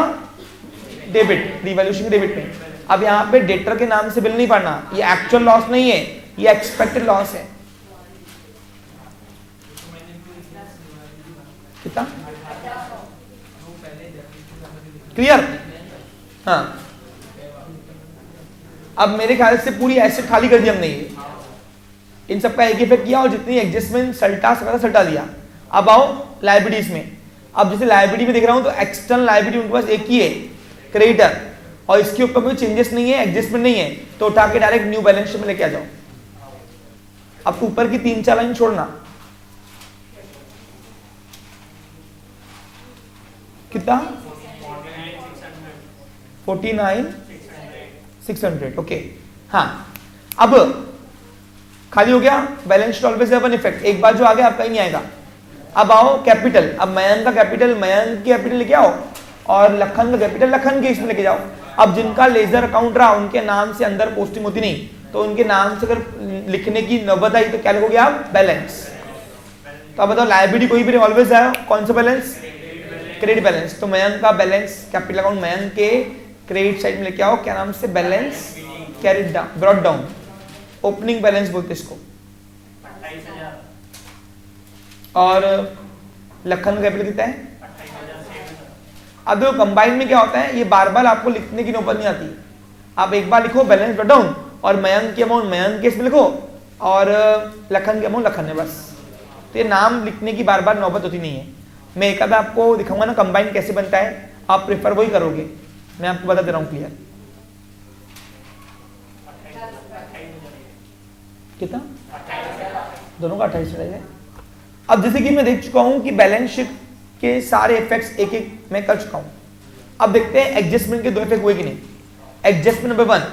डेबिट, रिवैल्यूएशन के डेबिट में। अब यहाँ पे डेटर के नाम से बिल नहीं पढ़ना, ये एक्चुअल लॉस नहीं है, ये एक्सपेक्टेड लॉस है। कितना? क्लियर? हाँ। अब मेरे ख्याल से पूरी एसेट खाली कर दी हमने, ये इन सबका एक इफेक्ट किया, और जितनी एडजस्टमेंट सल्टा सकता सल्टा दिया। अब आओ लाइबिलिटीज में। अब जैसे लाइबिलिटी में देख रहा हूं तो एक्सटर्नल लाइबिलिटी उनके पास एक ही है, क्रेडिटर, और इसके ऊपर कोई चेंजेस नहीं है, एडजस्टमेंट नहीं है, तो उठा के डायरेक्ट न्यू बैलेंस शीट में लेके आ जाओ। अब ऊपर की 3-4 लाइन छोड़ना। कितना? 49,600। ओके हाँ। अब खाली हो गया balance sheet, always have an effect. एक बार जो आ गया आपका ही नहीं आएगा। अब आओ कैपिटल। अब मयंक का कैपिटल मयंक की कैपिटल लेके आओ, और लखन का कैपिटल लखन के इसमें लेके जाओ। अब जिनका लेजर अकाउंट रहा उनके नाम से अंदर पोस्टिंग होती नहीं, तो उनके नाम से अगर लिखने की नौबत आई तो क्या लिखोगे आप? बैलेंस। तो अब बताओ लायबिलिटी कोई भी ऑलवेज है कौन सा बैलेंस? Credit balance. तो मयंक का बैलेंस कैपिटल अकाउंट मयंक के क्रेडिट साइड में लेके आओ, क्या नाम से? Balance carried down, brought down, opening balance बोलते इसको। और लखन का कैपिटल कितना है? अब देखो कंबाइन में क्या होता है, ये बार बार आपको लिखने की नौबत नहीं आती। आप एक बार लिखो बैलेंस ब्रॉट डाउन, और मयंक की अमाउंट मयंक के इसमें लिखो, और लखन की अमाउंट लखन है, बस। तो ये नाम लिखने की बार बार नौबत होती नहीं है। मैं एक आधा आपको दिखाऊंगा ना कंबाइन कैसे बनता है, आप प्रेफर वही करोगे, मैं आपको बता दे रहा हूँ क्लियर। कितना? दोनों का 28 है। अब जैसे कि मैं देख चुका हूं कि बैलेंस शीट के सारे इफेक्ट्स एक एक मैं कर चुका हूं। अब देखते हैं एडजस्टमेंट के 2 इफेक्ट हुए कि नहीं। एडजस्टमेंट नंबर 1,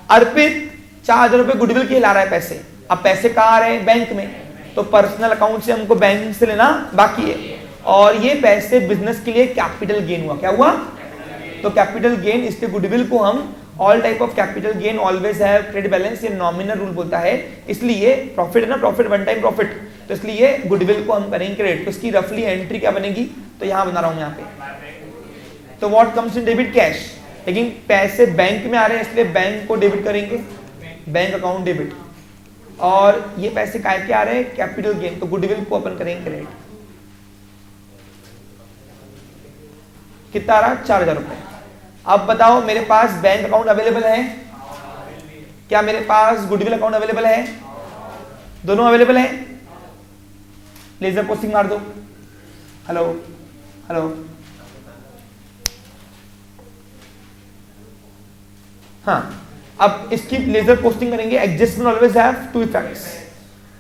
अर्पित 4,000 रुपए गुडविल के ला रहा है पैसे। अब पैसे कहाँ आ रहे हैं? बैंक में। तो पर्सनल अकाउंट से हमको बैंक से लेना बाकी है, और ये पैसे बिजनेस के लिए कैपिटल गेन हुआ। क्या हुआ? तो कैपिटल गेन, इसलिए गुडविल को हम all type of capital gain always have credit balance, ये नॉमिनल रूल बोलता है। इसलिए प्रॉफिट है ना, प्रॉफिट वन टाइम प्रॉफिट, तो इसलिए गुडविल को हम करेंगे क्रेडिट। तो इसकी रफली एंट्री क्या बनेगी? तो यहां बना रहा हूं यहाँ पे। तो what comes in debit? Cash. लेकिन पैसे बैंक में आ रहे हैं इसलिए बैंक को डेबिट करेंगे, बैंक अकाउंट डेबिट। और ये पैसे काय के आ रहे हैं? कैपिटल गेन, तो गुडविल को अपन करेंगे क्रेडिट। कितना आ रहा? 4,000 रुपए। अब बताओ मेरे पास बैंक अकाउंट अवेलेबल है क्या? मेरे पास गुडविल अकाउंट अवेलेबल है? दोनों अवेलेबल है? लेजर पोस्टिंग मार दो। हेलो हेलो, हाँ। अब इसकी लेजर पोस्टिंग करेंगे। Adjustment always have 2 effects.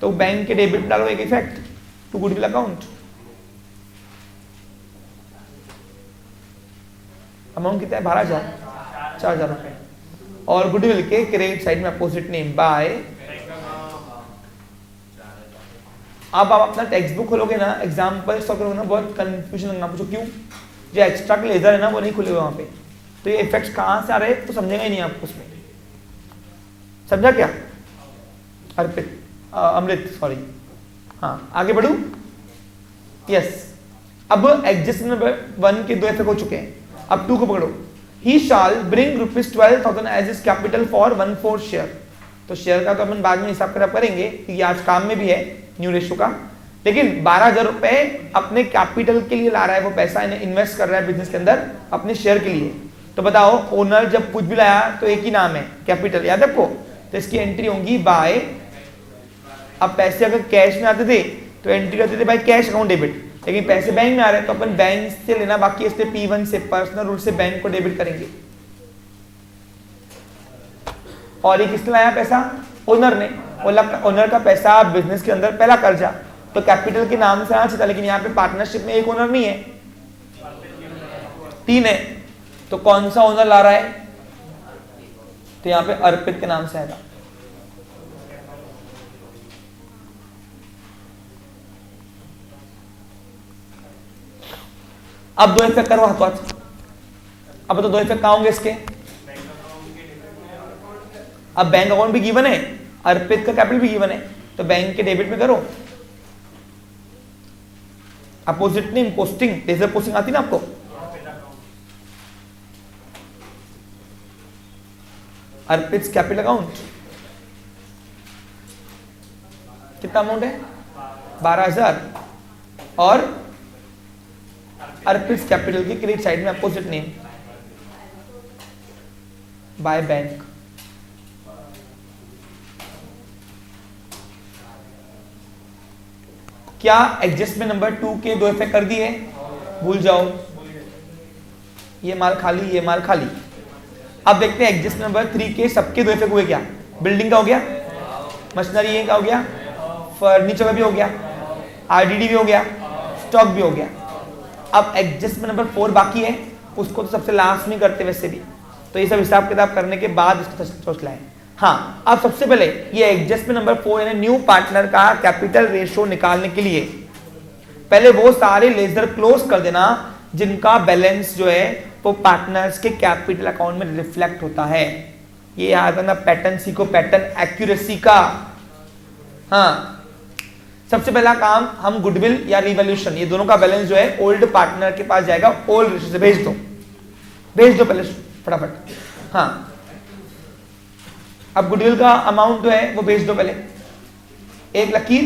तो बैंक के डेबिट डालो एक effect to goodwill account. Amount कितना है? 12,000, 4,000 रुपए। और गुडविल के क्रेडिट साइड में अपोजिट नेम बाय। अब आप अपना टेक्स्ट बुक खोलोगे ना, एग्जाम्पल सॉल्व करोगे ना, बहुत कंफ्यूजन लगना। पूछो क्यों? जो एक्स्ट्रा के लेजर है ना वो नहीं खुले हुए वहां पे, तो ये इफेक्ट्स कहां से आ रहे हैं तो समझेगा ही नहीं आप उसमें। समझा क्या? अर्पित अमृत सॉरी, हाँ आगे बढ़ू। यस, अब एडजस्टमेंट नंबर 1 के 2 इफेक्ट हो चुके हैं। अब 2 को पकड़ो। He shall bring ₹12,000 as his capital for 1/4 share. तो शेयर का तो अपन बाद में हिसाब किताब करेंगे क्योंकि आज काम में भी है न्यू रेशो का। लेकिन 12,000 रुपए अपने कैपिटल के लिए ला रहा है, वो पैसा इन्वेस्ट कर रहा है बिजनेस के अंदर अपने शेयर के लिए। तो बताओ ओनर जब कुछ भी लाया तो एक ही नाम है कैपिटल, याद आपको, तो इसकी एंट्री होगी बाय, अब पैसे अगर कैश में आते थे तो एंट्री करते थे बाय कैश अकाउंट डेबिट, लेकिन पैसे बैंक में आ रहे हैं तो अपन बैंक से लेना बाकी, इसलिए P1 से पर्सनल रूल से बैंक को डेबिट करेंगे। और ये किसने लाया पैसा? ओनर ने। ओनर का पैसा बिजनेस के अंदर पहला कर्जा, तो कैपिटल के नाम से आना चाहिए था, लेकिन यहाँ पे पार्टनरशिप में एक ओनर नहीं है, 3 है, तो कौन सा ओनर ला रहा है? तो यहाँ पे अर्पित के नाम से आएगा। अब 2 इफेक्ट करो हाथों हाथ। अब तो 2 इफेक्ट कहाँ होंगे इसके? अब बैंक अकाउंट भी गिवन है, अर्पित का कैपिटल भी गिवन है, तो बैंक के डेबिट में करो। Opposite name posting, ledger posting आती ना आपको? अर्पित कैपिटल अकाउंट कितना अमाउंट है? 12,000। और अर्पित कैपिटल की क्रेडिट साइड में अपोजिट नेम बाय बैंक। क्या एडजस्टमेंट नंबर 2 के 2 इफेक्ट कर दिए? भूल जाओ, ये माल खाली, ये माल खाली। अब देखते हैं एडजस्टमेंट नंबर 3 के सबके 2 इफेक्ट हुए क्या? बिल्डिंग का हो गया, मशीनरी का हो गया, फर्नीचर का भी हो गया, आरडीडी भी हो गया, स्टॉक भी हो गया। अब एडजस्टमेंट नंबर 4 बाकी है, उसको तो सबसे लास्ट में करते वैसे भी, तो ये सब हिसाब किताब करने के बाद इसको सोच लाएं। हाँ, अब सबसे पहले ये एडजस्टमेंट नंबर 4 यानी न्यू पार्टनर का कैपिटल रेशो निकालने के लिए पहले वो सारे लेजर क्लोज कर देना जिनका बैलेंस जो है वो पार्टनर्स के कैपिटल अकाउंट में रिफ्लेक्ट होता है। ये याद रखना, पैटर्न सीखो, पैटर्न एक्यूरेसी का। हाँ, सबसे पहला काम हम गुडविल या रिवॉल्यूशन, ये दोनों का बैलेंस जो है ओल्ड पार्टनर के पास जाएगा, ओल्ड रेशो से भेज दो पहले फटाफट। हाँ, अब गुडविल का अमाउंट जो है वो भेज दो पहले, एक लकीर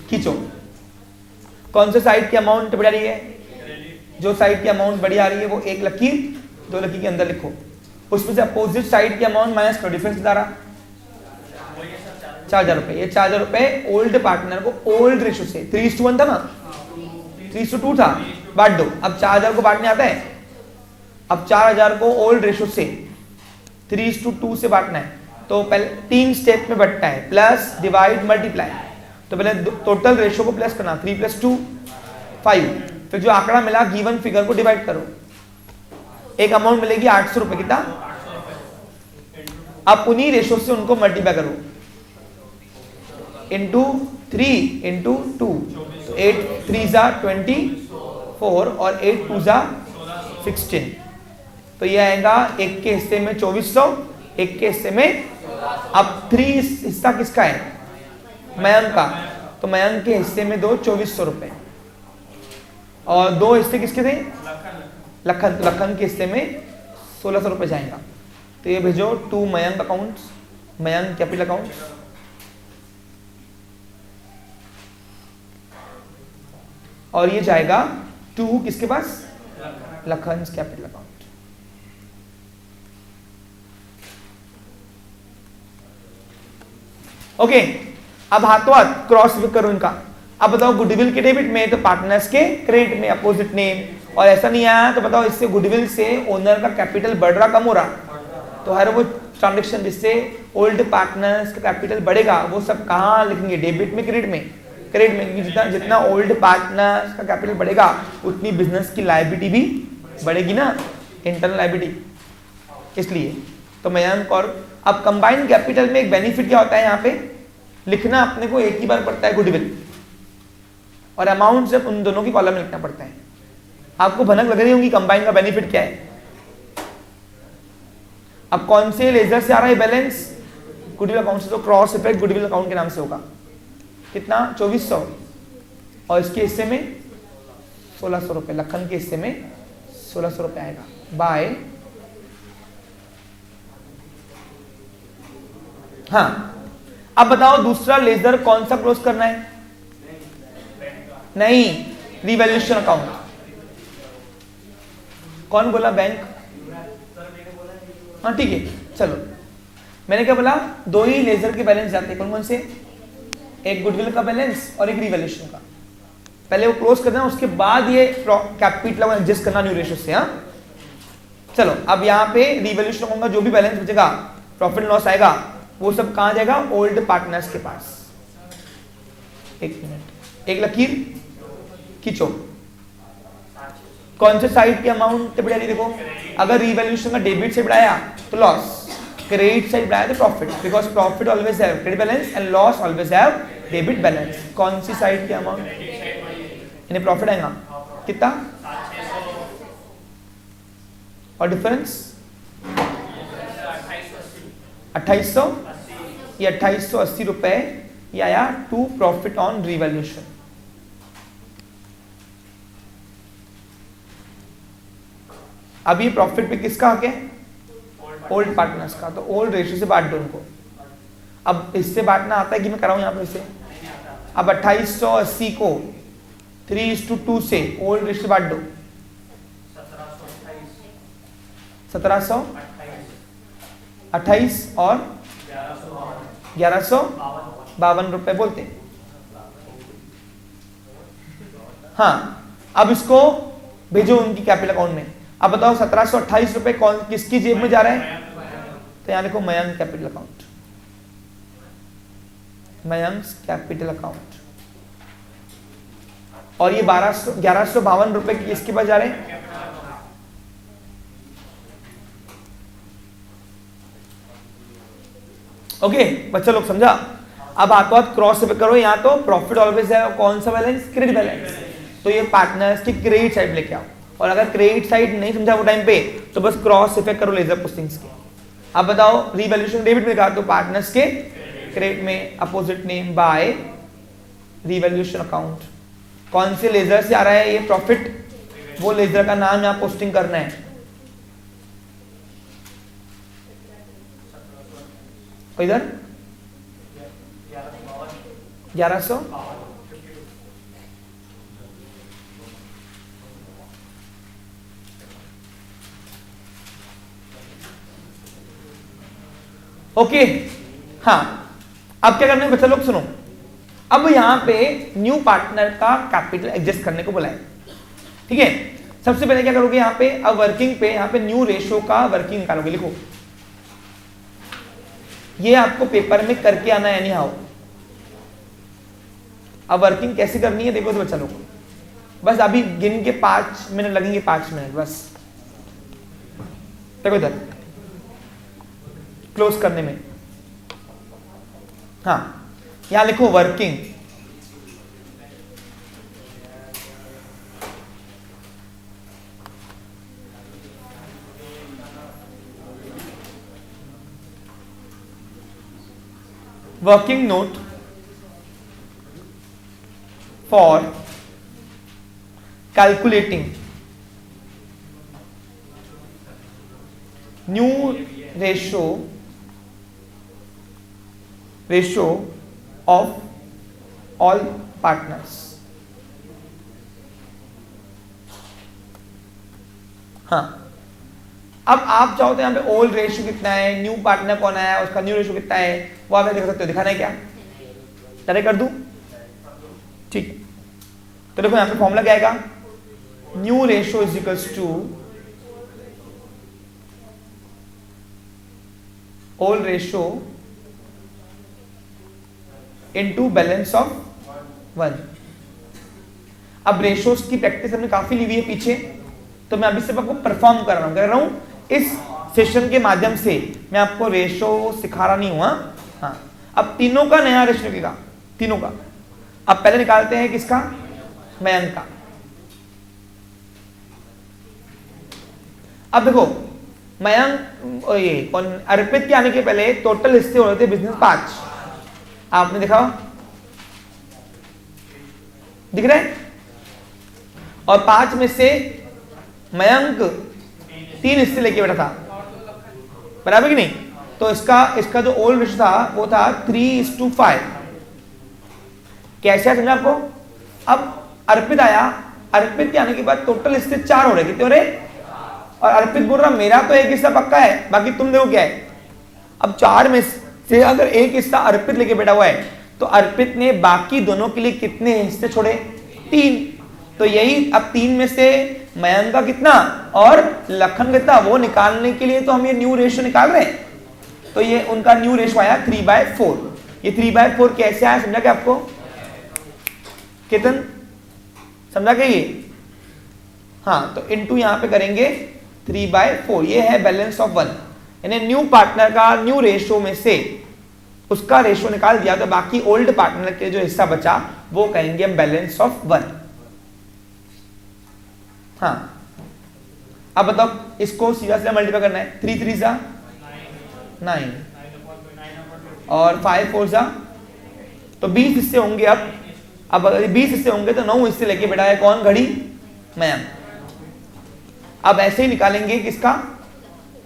खींचो। कौन से साइड की अमाउंट बढ़ रही है? जो साइड की अमाउंट बढ़ी आ रही है वो एक लकीर, 2 लकीर के अंदर लिखो, उसमें से अपोजिट साइड की अमाउंट माइनस करो, डिफरेंस बता रहा 4,000 रुपए। ये 4,000 रुपए ओल्ड पार्टनर को ओल्ड रेशो से 3:1 था ना, 3:2 था, बांट दो। अब 4,000 को बांटने आता है, अब 4,000 को ओल्ड रेशो से 3:2 से बांटना है, तो पहले 3 स्टेप में बढ़ता है, प्लस डिवाइड मल्टीप्लाई। तो पहले टोटल रेशो को प्लस करना, 3 + 2 5, फिर जो आंकड़ा मिला गिवन फिगर को डिवाइड करो, एक अमाउंट मिलेगी 800 रुपए। कितना? अब उन्हीं रेशो से उनको मल्टीप्लाई करो, इंटू 3 इंटू 2, 8 3 24 और 8 2 16। तो ये आएगा एक के हिस्से में 2400, एक के हिस्से में। अब 3 हिस्सा किसका है? मयंक का, तो मयंक के हिस्से में दो 2400 रुपए, और 2 हिस्से किसके थे? लखन। लखन के हिस्से में 1600 रुपए जाएगा। तो ये भेजो to Mayank accounts, Mayank capital accounts. और ये जाएगा टू किसके पास? Lakhan capital account. ओके, अब हाथों हाथ क्रॉस करो इनका। अब बताओ गुडविल के डेबिट में तो पार्टनर्स के क्रेडिट में, अपोजिट नेम। और ऐसा नहीं आया तो बताओ इससे गुडविल से ओनर का कैपिटल बढ़ रहा कम हो रहा? तो हर वो ट्रांजेक्शन जिससे ओल्ड पार्टनर्स का कैपिटल बढ़ेगा वो सब कहाँ लिखेंगे? डेबिट में, क्रेडिट में? क्रेडिट में, जितना जितना ओल्ड पार्टनर्स का कैपिटल बढ़ेगा उतनी बिजनेस की लायबिलिटी भी बढ़ेगी ना, इंटरनल लायबिलिटी। इसलिए तो मयंक और अब कंबाइंड कैपिटल में एक बेनिफिट क्या होता है, यहाँ पे लिखना अपने को एक ही बार पड़ता है गुडविल, और अमाउंट सिर्फ उन दोनों की कॉलम में लिखना पड़ता है। आपको भनक लग रही होगी कंबाइंड का बेनिफिट क्या है। अब कौन से लेजर से आ रहा है बैलेंस? गुडविल अकाउंट से, तो क्रॉस इफेक्ट गुडविल अकाउंट के नाम से होगा। कितना? 2400, और इसके हिस्से में 1600 रुपए, लखन के हिस्से में 1600 रुपए आएगा बाय हाँ, अब बताओ दूसरा लेजर कौन सा क्लोज करना है? नहीं, रिवैल्यूएशन अकाउंट। कौन बोला? बैंक। हाँ ठीक है, चलो मैंने क्या बोला, दो ही लेजर के बैलेंस जाते हैं। कौन कौन से? एक गुडविल का बैलेंस और एक रिवैल्यूएशन का। पहले वो क्लोज करना, उसके बाद ये कैपिटल एडजस्ट करना न्यू रेशियो से। हाँ चलो, अब यहाँ पे रिवैल्यूएशन अकाउंट का जो भी बैलेंस बचेगा, प्रॉफिट लॉस आएगा, वो सब कहाँ जाएगा? ओल्ड पार्टनर्स के पास। एक मिनट, एक लकीर खींचो। कौन से साइड के अमाउंट बढ़ा रही? देखो, अगर रिवैल्यूएशन का डेबिट से बढ़ाया तो लॉस, क्रेडिट साइड बढ़ाया तो profit, because profit always have credit balance and loss always have debit balance. कौन सी साइड के अमाउंट? इन्हें प्रॉफिट आएगा कितना? और डिफरेंस 2800, ये 2880 रुपए ये आया टू प्रॉफिट ऑन रिवैल्यूएशन। अब ये प्रॉफिट पे किसका हक है? ओल्ड पार्टनर्स का। तो ओल्ड रेशियो से बांट दो उनको। अब इससे बांटना आता है कि मैं कराऊं यहाँ पे इसे? अब 2880 को 3:2 से ओल्ड रेशियो से बांट दो। 1728 और 1152 रुपए बोलते हैं। हाँ, अब इसको भेजो उनकी कैपिटल अकाउंट में। अब बताओ 1728 रुपए कौन किसकी जेब में जा रहा है? तो यहां लिखो Mayank capital account, Mayank capital account. और ये 1152 रुपए किसके पास जा रहे हैं? ओके बच्चा लोग समझा? अब हाथों हाथ क्रॉस करो। यहाँ तो प्रॉफिट ऑलवेज है, कौन सा बैलेंस? Credit balance. तो ये पार्टनर्स की क्रेडिट साइड लेके आओ। और अगर क्रेडिट साइड नहीं समझा वो टाइम पे, तो बस क्रॉस इफेक्ट करो लेजर पोस्टिंग्स के। अब बताओ रिवैल्यूएशन डेबिट में कहा, तो पार्टनर्स के क्रेडिट में opposite name bye revaluation account. कौन से लेजर से आ रहा है ये प्रॉफिट? वो लेजर का नाम यहाँ पोस्टिंग करना है। इधर 1100, ओके। हाँ, अब क्या करना है बच्चा लोग? सुनो, अब यहां पे न्यू पार्टनर का कैपिटल एडजस्ट करने को बोला है। ठीक है, सबसे पहले क्या करोगे? यहाँ पे अब वर्किंग पे यहाँ पे न्यू रेशियो का वर्किंग निकालोगे। लिखो, ये आपको पेपर में करके आना है एनी हाउ। अब वर्किंग कैसे करनी है देखो तो बच्चा लोग, बस अभी गिन के 5 मिनट लगेंगे, 5 मिनट बस। देखो इधर क्लोज करने में। हाँ, यहां लिखो working. Working note for calculating new ratio of all partners. हाँ, अब आप चाहो तो यहाँ पे ओल्ड रेशियो कितना है, न्यू पार्टनर कौन आया, उसका न्यू रेशियो कितना है, वो आप देख सकते हो। दिखाना है क्या? डायरेक्ट कर दूं? ठीक, तो देखो यहाँ पे फॉर्मूला क्या आएगा? New ratio is equals to old ratio into balance of 1। अब रेशियोज की प्रैक्टिस हमने काफी ली हुई है पीछे, तो मैं अभी सिर्फ आपको परफॉर्म कर रहा हूं इस सेशन के माध्यम से। मैं आपको रेशियो सिखा रहा नहीं हुआ। हाँ, अब तीनों का नया रेशियो निकलेगा, तीनों का। अब पहले निकालते हैं किसका? मयंक का। अब देखो मयंक, ये कौन, अर्पित के आने के पहले टोटल हिस्से हो रहे थे बिजनेस 5। आपने देखा, दिख रहा है? और 5 में से मयंक 3 हिस्से लेके बैठा था, बराबर कि नहीं? तो इसका जो ओल्ड रेशो था वो था 3:5। कैसे समझा आपको? अब अर्पित आया, अर्पित के आने के बाद टोटल हिस्से 4 हो रहे, कितने हो रहे? और अर्पित बोल रहा मेरा तो एक हिस्सा पक्का है, बाकी तुम देखो क्या है। अब 4 में से अगर एक हिस्सा अर्पित लेके बैठा हुआ है तो अर्पित ने बाकी दोनों के लिए कितने हिस्से छोड़े? 3। तो यही अब 3 में से मयंक का कितना और लखन कितना, वो निकालने के लिए तो हम ये न्यू रेशियो निकाल रहे हैं। तो ये उनका न्यू रेशियो आया 3/4। ये 3/4 कैसे आया समझा क्या आपको? कितन समझा क्या ये? हाँ, तो इनटू यहां पे करेंगे 3/4। ये है बैलेंस ऑफ 1, यानी न्यू पार्टनर का न्यू रेशियो में से उसका रेशियो निकाल दिया, तो बाकी ओल्ड पार्टनर के जो हिस्सा बचा वो कहेंगे हम बैलेंस ऑफ 1। हाँ, अब बताओ इसको सीधा सीधा मल्टीप्लाई करना है। 3 3 जा 9 और 5 4 जा, तो 20 हिस्से होंगे। अब अगर 20 हिस्से होंगे तो 9 हिस्से लेके बैठा है कौन? घड़ी मैम। अब ऐसे ही निकालेंगे किसका?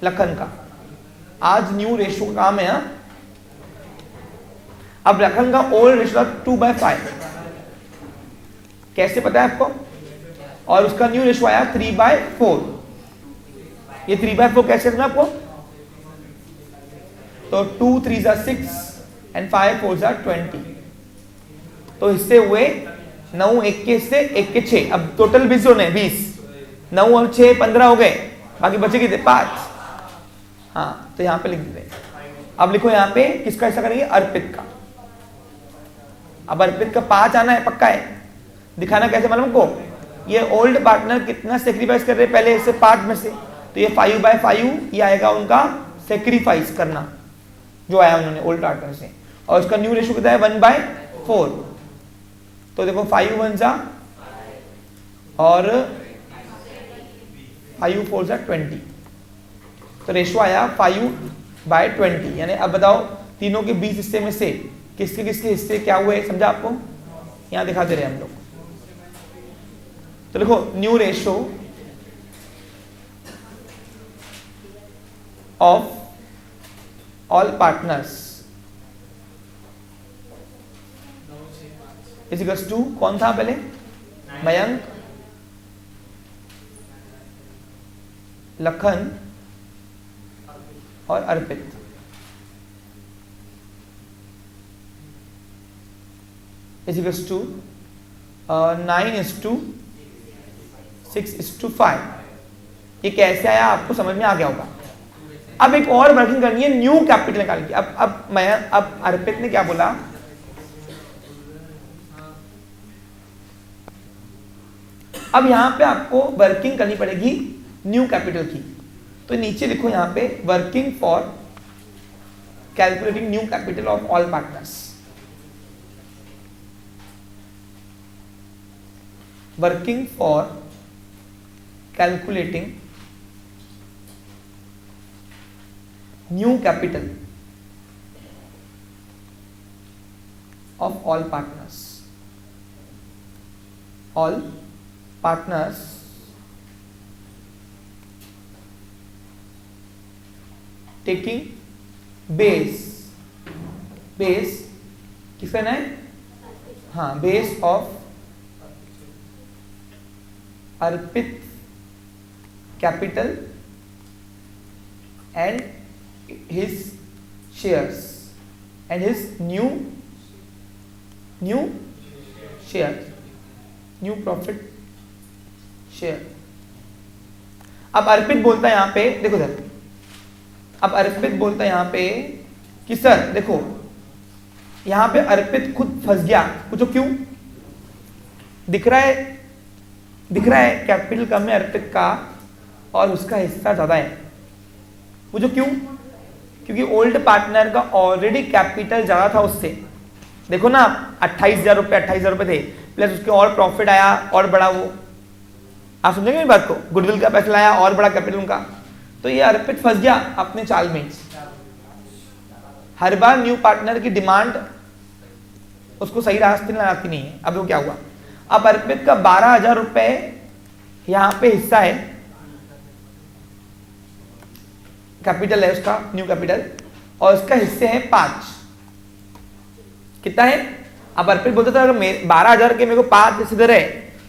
लखन का। आज न्यू रेशियो का काम है। हाँ, अब लखन का ओल्ड रेशियो 2/5, कैसे पता है आपको? और उसका न्यू रेशियो आया 3/4। ये 3/4 कैसे करना आपको? तो 2 3 जा 6 एंड 5 4 जा 20। तो हिस्से हुए 9, 1 के हिस्से 1 के 6। अब टोटल 20 होने 20, 9 और 6 15 हो गए, बाकी बचे कितने? 5। हाँ, तो यहां पे लिख देते। अब लिखो यहां पे किसका हिस्सा करेंगे? अर्पित का। अब अर्पित का 5 आना है, पक्का है। दिखाना कैसे मालूम को? ये ओल्ड पार्टनर कितना सेक्रीफाइस कर रहे हैं पहले इससे 5 में से, तो ये 5/5 ये आएगा उनका सेक्रीफाइस करना जो आया उन्होंने ओल्ड पार्टनर से। और उसका न्यू रेशियो कितना है? 1/4। तो देखो 5 1 जा और 5 4 जा 20, तो रेशियो आया 5/20। यानी अब बताओ तीनों के 20 हिस्से में से किसके किसके हिस्से क्या हुए? समझा आपको? यहां दिखा दे रहे हैं हम लोग। तो देखो new ratio of all partners is equals to, कौन था पहले? मयंक, लखन और अर्पित। Is equals to 9:6:5। ये कैसे आया आपको समझ में आ गया होगा। अब एक और वर्किंग करनी है न्यू कैपिटल निकाल के। अब अर्पित ने क्या बोला? अब यहां पे आपको वर्किंग करनी पड़ेगी न्यू कैपिटल की। तो नीचे लिखो यहां पे working for calculating new capital of all partners. Working for calculating new capital of all partners. All partners taking base किसका है? हाँ, base of Arpit capital and his shares and his new shares, new profit share। अब अर्पित बोलता है यहां पे, देखो sir, अब अर्पित बोलता है यहां पे कि सर देखो यहां पे अर्पित खुद फंस गया। पूछो क्यों? दिख रहा है कैपिटल कम है अर्पित का और उसका हिस्सा ज्यादा है। पूछो क्यों? क्योंकि ओल्ड पार्टनर का ऑलरेडी कैपिटल ज्यादा था उससे। देखो ना, 28,000 रुपए थे, प्लस उसके और प्रॉफिट आया और बड़ा। वो आप समझेंगे मेरी बात को? गुडविल का पैसा आया और बड़ा कैपिटल उनका। तो ये अर्पित फंस गया अपने चाल में। हर बार न्यू पार्टनर की डिमांड उसको सही रास्ते में लगाती नहीं है। अब वो क्या हुआ? अब अर्पित का 12,000 रुपए यहां पे हिस्सा है, कैपिटल है उसका, न्यू कैपिटल। और उसका हिस्से हैं 5। कितना है? अब अर्पित बोलता था अगर 12,000 के मेरे को 5 हिस्से दे रहे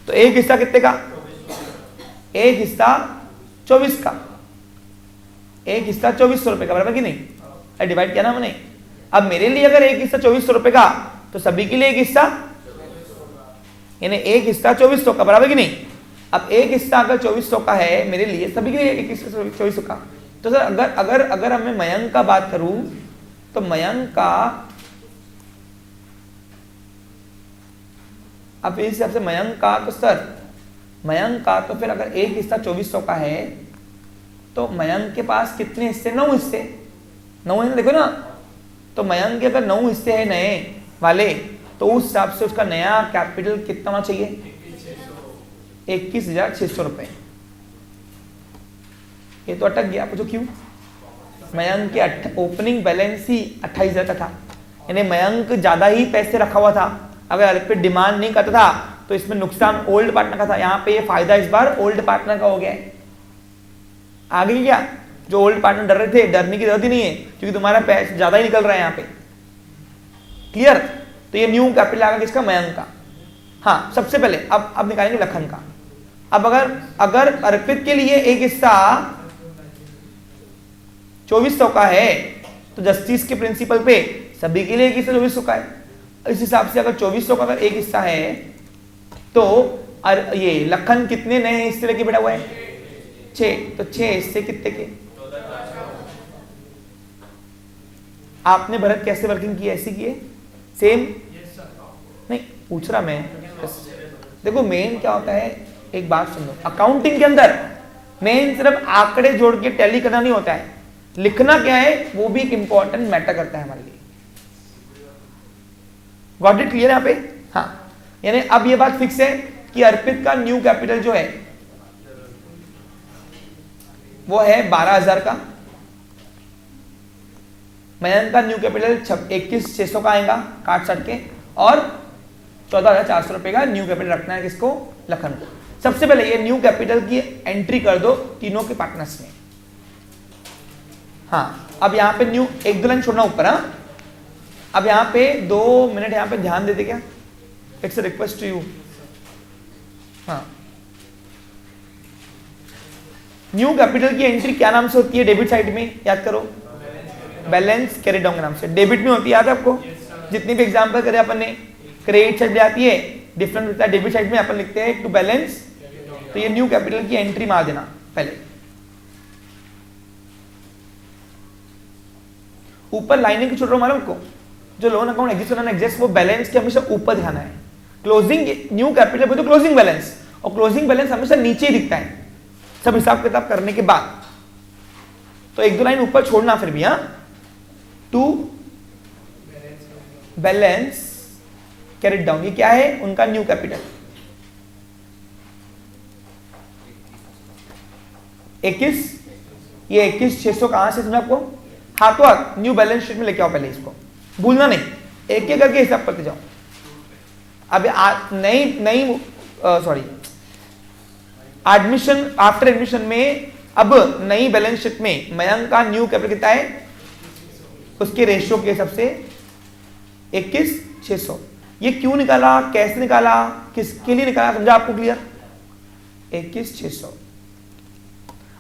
तो एक हिस्सा कितने का? एक हिस्सा 24 का, एक हिस्सा 2400 रुपए का, बराबर कि नहीं? डिवाइड किया ना हमने। अब मेरे लिए अगर एक हिस्सा 2400 रुपए का तो सभी के लिए एक हिस्सा, यानी एक हिस्सा 2400 का, बराबर कि नहीं? अब एक हिस्सा अगर 2400 का है मेरे लिए, सभी के लिए एक हिस्सा 2400 का। तो सर अगर अगर अगर मैं मयंक का बात करूं तो मयंक का, अब इस हिसाब से मयंक का, तो सर मयंक का तो फिर अगर एक हिस्सा 2400 का है तो मयंक के पास कितने हिस्से? 9 हिस्से। 9 हिस्से देखो ना, तो मयंक के अगर 9 हिस्से है नए वाले तो उस हिसाब से उसका नया कैपिटल कितना होना चाहिए? 21,600 रुपए। ये तो अटक गया, पूछो क्यों? मयंक के ओपनिंग बैलेंस ही 28,000 का था, यानी मयंक ज्यादा ही पैसे रखा हुआ था। अगर अर्पित डिमांड नहीं करता था तो इसमें नुकसान ओल्ड पार्टनर का था, यहाँ पे ये फायदा इस बार ओल्ड पार्टनर का हो गया है। आगे क्या, जो ओल्ड पार्टनर डर रहे थे, डरने की जरूरत ही नहीं है क्योंकि तुम्हारा पैसा ज्यादा ही निकल रहा है यहाँ पे। क्लियर? तो ये न्यू कैपिटल आएगा किसका? मयंक का। हाँ, सबसे पहले अब निकालेंगे लखन का। अब अगर अर्पित के लिए एक हिस्सा 2400 का है तो जस्टिस के प्रिंसिपल पे सभी के लिए एक हिस्सा 2400 का है। इस हिसाब से अगर 2400 का अगर एक हिस्सा है तो ये लखन कितने नए हिस्से लेके बैठा हुआ है? 6। तो 6 हिस्से कितने के? आपने भरत कैसे वर्किंग की? ऐसी की है सेम? नहीं, पूछ रहा मैं। देखो मेन क्या होता है, एक बात सुनो, अकाउंटिंग के अंदर मेन सिर्फ आंकड़े जोड़ के टैली करना नहीं होता है, लिखना क्या है वो भी एक इंपॉर्टेंट मैटर करता है हमारे लिए। Got it? क्लियर यहाँ पे? हाँ, यानी अब ये बात फिक्स है कि अर्पित का न्यू कैपिटल जो है वो है 12,000 का, मयंक का न्यू कैपिटल 21,600 का आएगा काट सट के, और 14,400 रुपए का न्यू कैपिटल रखना है किसको? लखन को। सबसे पहले ये न्यू कैपिटल की एंट्री कर दो तीनों के पार्टनर्स में। हाँ, अब यहाँ पे न्यू, एक दो लाइन छोड़ना ऊपर। हाँ, अब यहाँ पे 2 मिनट यहाँ पे ध्यान दे दे क्या? It's a request to you. हाँ, न्यू कैपिटल की एंट्री क्या नाम से होती है डेबिट साइड में? याद करो, बैलेंस कैरिड डाउन के नाम से। डेबिट में होती है, याद है आपको? जितनी भी एग्जांपल करे अपन ने, क्रेडिट साइड में आती है, डिफरेंट होता है। डेबिट साइड में अपन लिखते हैं टू बैलेंस, तो ये न्यू कैपिटल की एंट्री मार देना पहले। ऊपर लाइनिंग की छोड़ रहा हूं मालूम को, जो लोन अकाउंट एग्जिस्ट और एग्जिस्ट वो बैलेंस के हमेशा ऊपर दिखाना है। क्लोजिंग न्यू कैपिटल तो क्लोजिंग बैलेंस, और क्लोजिंग बैलेंस हमेशा नीचे ही दिखता है सब हिसाब किताब करने के बाद। तो एक दो लाइन ऊपर छोड़ना फिर भी। हाँ, टू बैलेंस कैरिड डाउन, ये क्या है? उनका न्यू कैपिटल 21, ये 21,600 कहां से समझा आपको? हाथों हाथ न्यू बैलेंस शीट में लेके आओ, पहले इसको भूलना नहीं, एक एक करके हिसाब करते जाओ। अब नई सॉरी एडमिशन, आफ्टर एडमिशन में अब नई बैलेंस शीट में मयंक का न्यू कैपिटल कितना है? उसके रेशियो के हिसाब से 21,600। ये क्यों निकाला, कैसे निकाला, किसके लिए निकाला, समझा आपको? क्लियर? 21,600।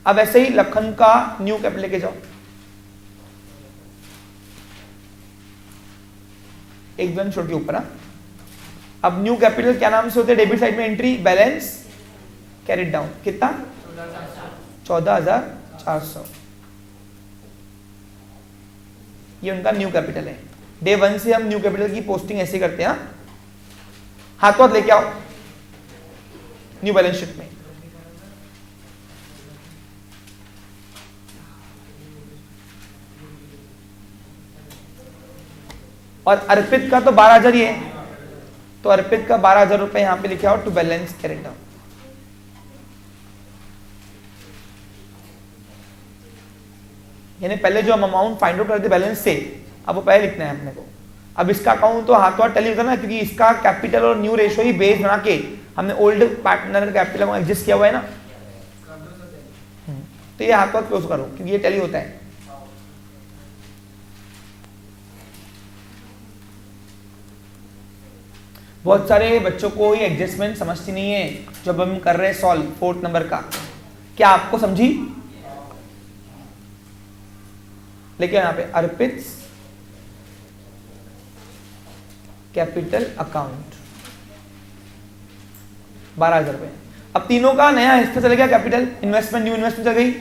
अब ऐसे ही लखन का न्यू कैपिटल लेके जाओ, एक दो छोड़ के ऊपर। अब न्यू कैपिटल क्या नाम से होते हैं डेबिट साइड में? एंट्री बैलेंस कैरिड डाउन, कितना? 14,400। ये उनका न्यू कैपिटल है। डे 1 से हम न्यू कैपिटल की पोस्टिंग ऐसे करते हैं। हाथों हाथ लेके आओ न्यू बैलेंस शीट में। और अर्पित का तो 12,000 ही है, तो अर्पित का 12,000 रुपए यहां पे लिखे आओ टू बैलेंस कैरिड डाउन। यानी पहले जो हम अमाउंट फाइंड आउट करते बैलेंस से, अब वो पहले लिखना है अपने को। अब इसका अकाउंट तो हाथों हाथ टैली होता है ना, क्योंकि इसका कैपिटल और न्यू रेशियो ही बेस बना के हमने ओल्ड पार्टनर कैपिटल को एडजस्ट किया हुआ है ना, तो ये हाथों हाथ क्लोज करो क्योंकि ये टैली होता है। बहुत सारे बच्चों को ये एडजस्टमेंट समझती नहीं है जब हम कर रहे हैं सॉल्व 4th नंबर का। क्या आपको समझी? लेकिन यहाँ पे अर्पित कैपिटल अकाउंट 12,000 रुपए। अब तीनों का नया हिस्सा चला गया, कैपिटल इन्वेस्टमेंट, न्यू इन्वेस्टमेंट चल गई।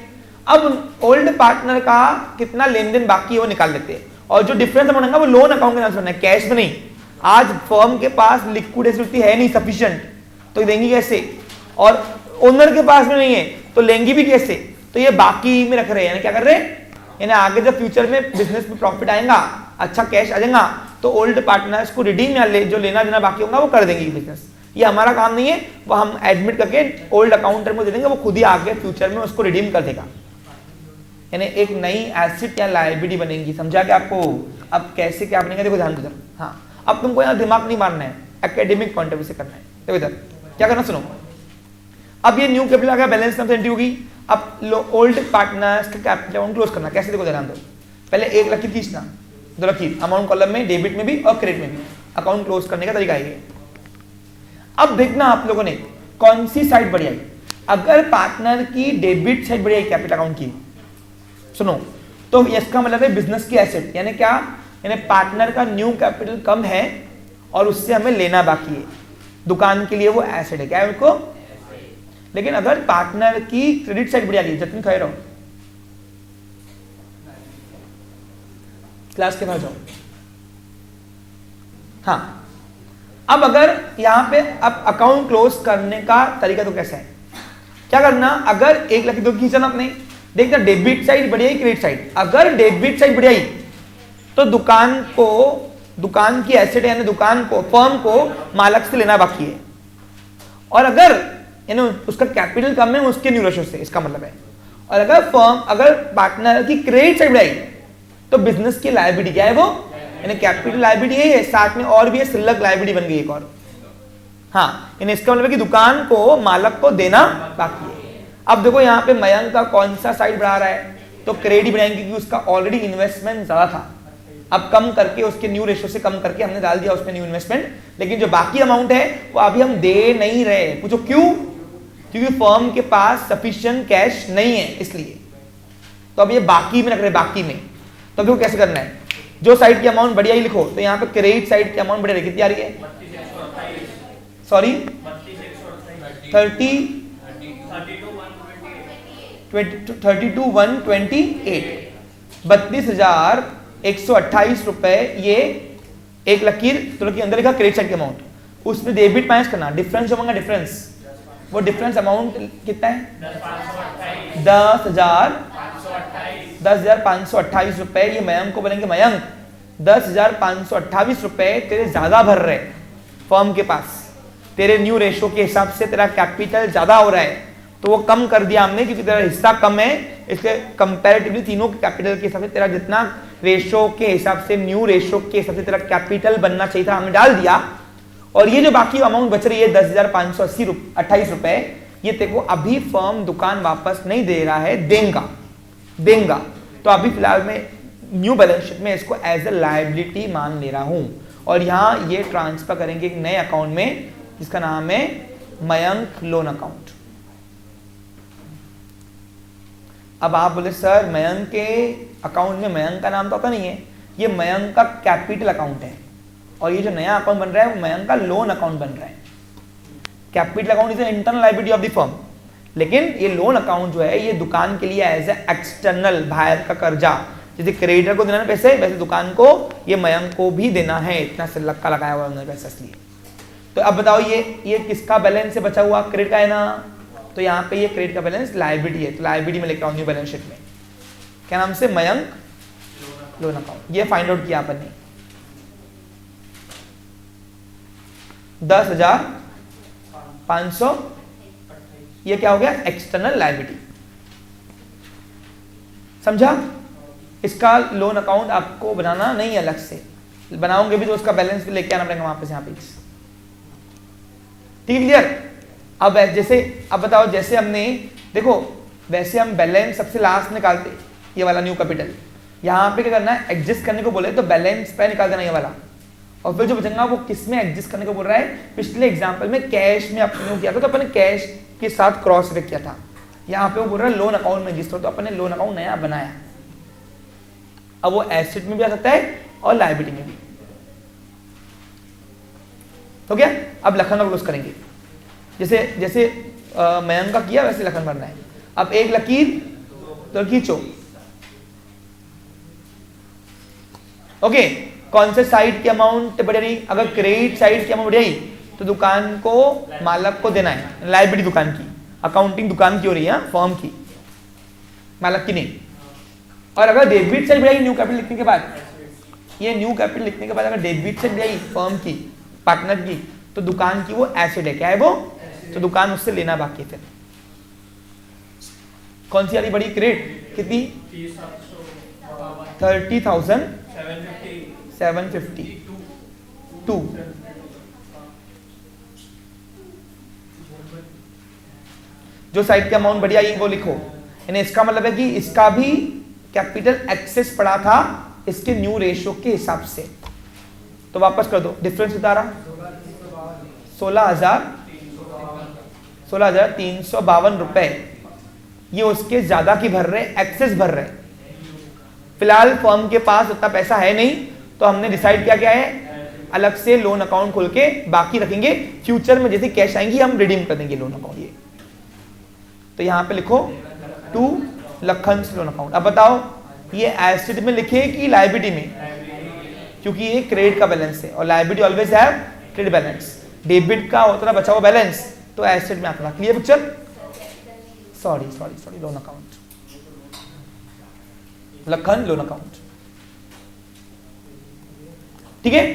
अब ओल्ड पार्टनर का कितना लेन देन बाकी है वो निकाल लेते हैं, और जो डिफरेंस अमाउंट है वो लोन अकाउंट के नाम से बनना है, कैश में नहीं। आज फर्म के पास लिक्विडिटी है नहीं सफिशिएंट, तो देंगी कैसे? और ओनर के पास में नहीं है तो लेंगी भी कैसे? तो ये बाकी में रख रहे हैं, यानी क्या कर रहे हैं, यानी आगे जब फ्यूचर में बिजनेस में प्रॉफिट आएगा, अच्छा कैश आ जाएगा, तो ओल्ड पार्टनर्स को रिडीम या जो लेना देना बाकी होगा वो कर देंगे बिजनेस। ये हमारा काम नहीं है, वो हम एडमिट करके ओल्ड अकाउंटर को दे देंगे, वो खुद ही आगे फ्यूचर में उसको रिडीम कर देगा। यानी एक नई एसेट या लायबिलिटी बनेगी। समझा क्या आपको? अब कैसे क्या बनेगा देखो ध्यान इधर। हाँ, अब तुमको यहाँ दिमाग नहीं मारना है, एकेडमिक पॉइंट ऑफ व्यू से करना है। देखो इधर क्या करना, सुनो। अब ये न्यू कैपिटल आ गया, बैलेंस नंबर एंट्री होगी। अब ओल्ड पार्टनर्स का कैपिटल अकाउंट क्लोज करना कैसे, देखो ध्यान दो। पहले 1 लकीर खींचना, 2 लकीर अमाउंट कॉलम में, डेबिट में भी और क्रेडिट में भी। अकाउंट क्लोज करने का तरीका है। अब देखना आप लोगों ने कौन सी साइड बढ़िया आई। अगर पार्टनर की डेबिट साइड बढ़िया आई कैपिटल अकाउंट की, सुनो, तो इसका मतलब है बिजनेस की एसेट, यानी क्या, यानी पार्टनर का न्यू कैपिटल कम है और उससे हमें लेना बाकी है। दुकान के लिए वो एसेट है, क्या है उनको। लेकिन अगर पार्टनर की क्रेडिट साइड बढ़िया गई, जतन खड़े रहो, क्लास के पास जाओ। हाँ, अब अगर यहां पे अब अकाउंट क्लोज करने का तरीका तो कैसा है, क्या करना, अगर 1 लाख दो खींचना अपने, देखना डेबिट साइड बढ़िया क्रेडिट साइड। अगर डेबिट साइड बढ़िया तो दुकान को, दुकान की एसेट यानी दुकान को, फर्म को मालक से लेना बाकी है। और अगर यानी उसका कैपिटल कम है उसके न्यू रेशो से, इसका मतलब है। और अगर फर्म, अगर पार्टनर की क्रेडिट साइड बढ़ाई तो बिजनेस की लायबिलिटी क्या है वो, यानी कैपिटल लायबिलिटी है, साथ में और भी है सिल्लक लायबिलिटी बन गई एक और। हाँ, यानी इसका मतलब है कि दुकान को मालक को देना बाकी है। अब देखो यहाँ पे मयंक का कौन सा साइड बढ़ा रहा है, तो क्रेडिट बढ़ाएंगे क्योंकि उसका ऑलरेडी इन्वेस्टमेंट ज्यादा था। अब कम करके उसके न्यू रेशो से कम करके हमने डाल दिया उसमें न्यू इन्वेस्टमेंट, लेकिन जो बाकी अमाउंट है वो अभी हम दे नहीं रहे। पूछो क्यों? क्योंकि फर्म के पास सफिशिएंट कैश नहीं है, इसलिए। तो अब ये बाकी में रख रहे, बाकी में। तो देखो कैसे करना है, जो साइड की अमाउंट बढ़िया ही लिखो, तो यहाँ पे क्रेडिट साइड की अमाउंट बढ़िया कितनी आ रही है, सॉरी 32,128 रुपए। ये 1 लकीर, तो लकीर अंदर लिखा क्रेडिट साइड की अमाउंट, उसमें डेबिट माइनस करना, डिफरेंस जो मांगा डिफरेंस, वो डिफरेंस अमाउंट कितना है, 10,528 रुपए। ये मयंक को बोलेंगे, मयंक 10,528 रुपए तेरे ज्यादा भर रहे फर्म के पास, तेरे न्यू रेशो के हिसाब से तेरा कैपिटल ज्यादा हो रहा है, तो वो कम कर दिया हमने क्योंकि तेरा हिस्सा कम है, इसलिए कंपैरेटिवली तीनों के कैपिटल के हिसाब से तेरा जितना रेशो के हिसाब से, न्यू रेशो के हिसाब से तेरा कैपिटल बनना चाहिए था, हमने डाल दिया। और ये जो बाकी अमाउंट बच रही है 10,528 रुपए, ये तेरे को अभी फर्म दुकान वापस नहीं दे रहा है, देगा। तो अभी फिलहाल मैं न्यू बैलेंस शीट में इसको एज ए लायबिलिटी मान ले रहा हूं, और यहां ये ट्रांसफर करेंगे एक नए अकाउंट में जिसका नाम है मयंक लोन अकाउंट। अब आप बोले सर मयंक के अकाउंट में मयंक का नाम तो आता नहीं है, ये मयंक का कैपिटल अकाउंट है, और ये जो नया अकाउंट बन रहा है वो मयंक का लोन अकाउंट बन रहा है। Capital account is internal liability of the firm, लेकिन ये लोन अकाउंट जो है ये दुकान के लिए एज ए एक्सटर्नल, बाहर का कर्जा, जैसे क्रेडिटर को देना है पैसे, वैसे दुकान को ये मयंक को भी देना है, इतना से लक्का लगाया हुआ उन्होंने पैसा, इसलिए। तो अब बताओ ये किसका बैलेंस से बचा हुआ, क्रेडिट का है ना, तो यहाँ पे ये क्रेडिट का बैलेंस लायबिलिटी है, तो लायबिलिटी में लेकर आऊँ न्यू बैलेंस शीट में, क्या नाम से, मयंक लोन अकाउंट। ये फाइंड आउट किया अपन ने, 10,500, ये क्या हो गया, एक्सटर्नल लायबिलिटी। समझा? इसका लोन अकाउंट आपको बनाना नहीं है, अलग से बनाओगे भी तो उसका बैलेंस भी लेके आना पड़ेगा वापस यहाँ पे। ठीक, क्लियर? अब जैसे, अब बताओ, जैसे हमने देखो, वैसे हम बैलेंस सबसे लास्ट निकालते, ये वाला न्यू कैपिटल, यहाँ पे क्या करना है, एडजस्ट करने को बोले तो बैलेंस पे निकाल देना ये वाला, और फिर जो बचेगा वो किस में एडजस्ट करने को बोल रहा है। पिछले एग्जाम्पल में कैश में अपने किया था तो अपने कैश के साथ क्रॉस वेक किया था, यहाँ पे वो बोल रहा है लोन अकाउंट में रजिस्टर, तो अपने लोन अकाउंट नया बनाया। अब वो एसेट में भी आ सकता है और लायबिलिटी में भी। तो क्या अब लखन का क्लोज करेंगे, जैसे जैसे मयंक का किया वैसे लखन भरना है। अब एक लकीर तो खींचो। ओके, कौन से साइड की अमाउंट बढ़ रही, अगर क्रेडिट साइड की अमाउंट बढ़ रही तो दुकान को मालक को देना है, लायबिलिटी दुकान की, अकाउंटिंग दुकान की हो रही है, फर्म की, मालक की नहीं। और अगर डेबिट साइड बढ़ाई न्यू कैपिटल लिखने के बाद, ये न्यू कैपिटल लिखने के बाद अगर डेबिट साइड बढ़ाई फर्म की, पार्टनर की, तो दुकान की वो एसेट है। क्या है वो? तो दुकान उससे लेना बाकी है। फिर कौन सी वाली बड़ी क्रेडिट कितनी? 30,752। जो साइड की अमाउंट बढ़ी आई वो लिखो, यानी इसका मतलब है कि इसका भी कैपिटल एक्सेस पड़ा था इसके न्यू रेशियो के हिसाब से। तो वापस कर दो, डिफरेंस बता रहा 16,352 रुपए, ये उसके ज्यादा की भर रहे, एक्सेस भर रहे। फिलहाल फर्म के पास उतना पैसा है नहीं, तो हमने डिसाइड किया क्या है, अलग से लोन अकाउंट खोल के बाकी रखेंगे, फ्यूचर में जैसे कैश आएंगी हम रिडीम कर देंगे लोन अकाउंट। ये तो यहाँ पे लिखो 2 लखन लोन अकाउंट। अब बताओ ये एसेट में लिखे कि लायबिलिटी में, क्योंकि ये क्रेडिट का बैलेंस है और liability always have credit balance. Debit का होता है बचा हुआ बैलेंस, तो एसेट में आता था। Clear picture? Sorry loan account, Lakhan loan account. ठीक है,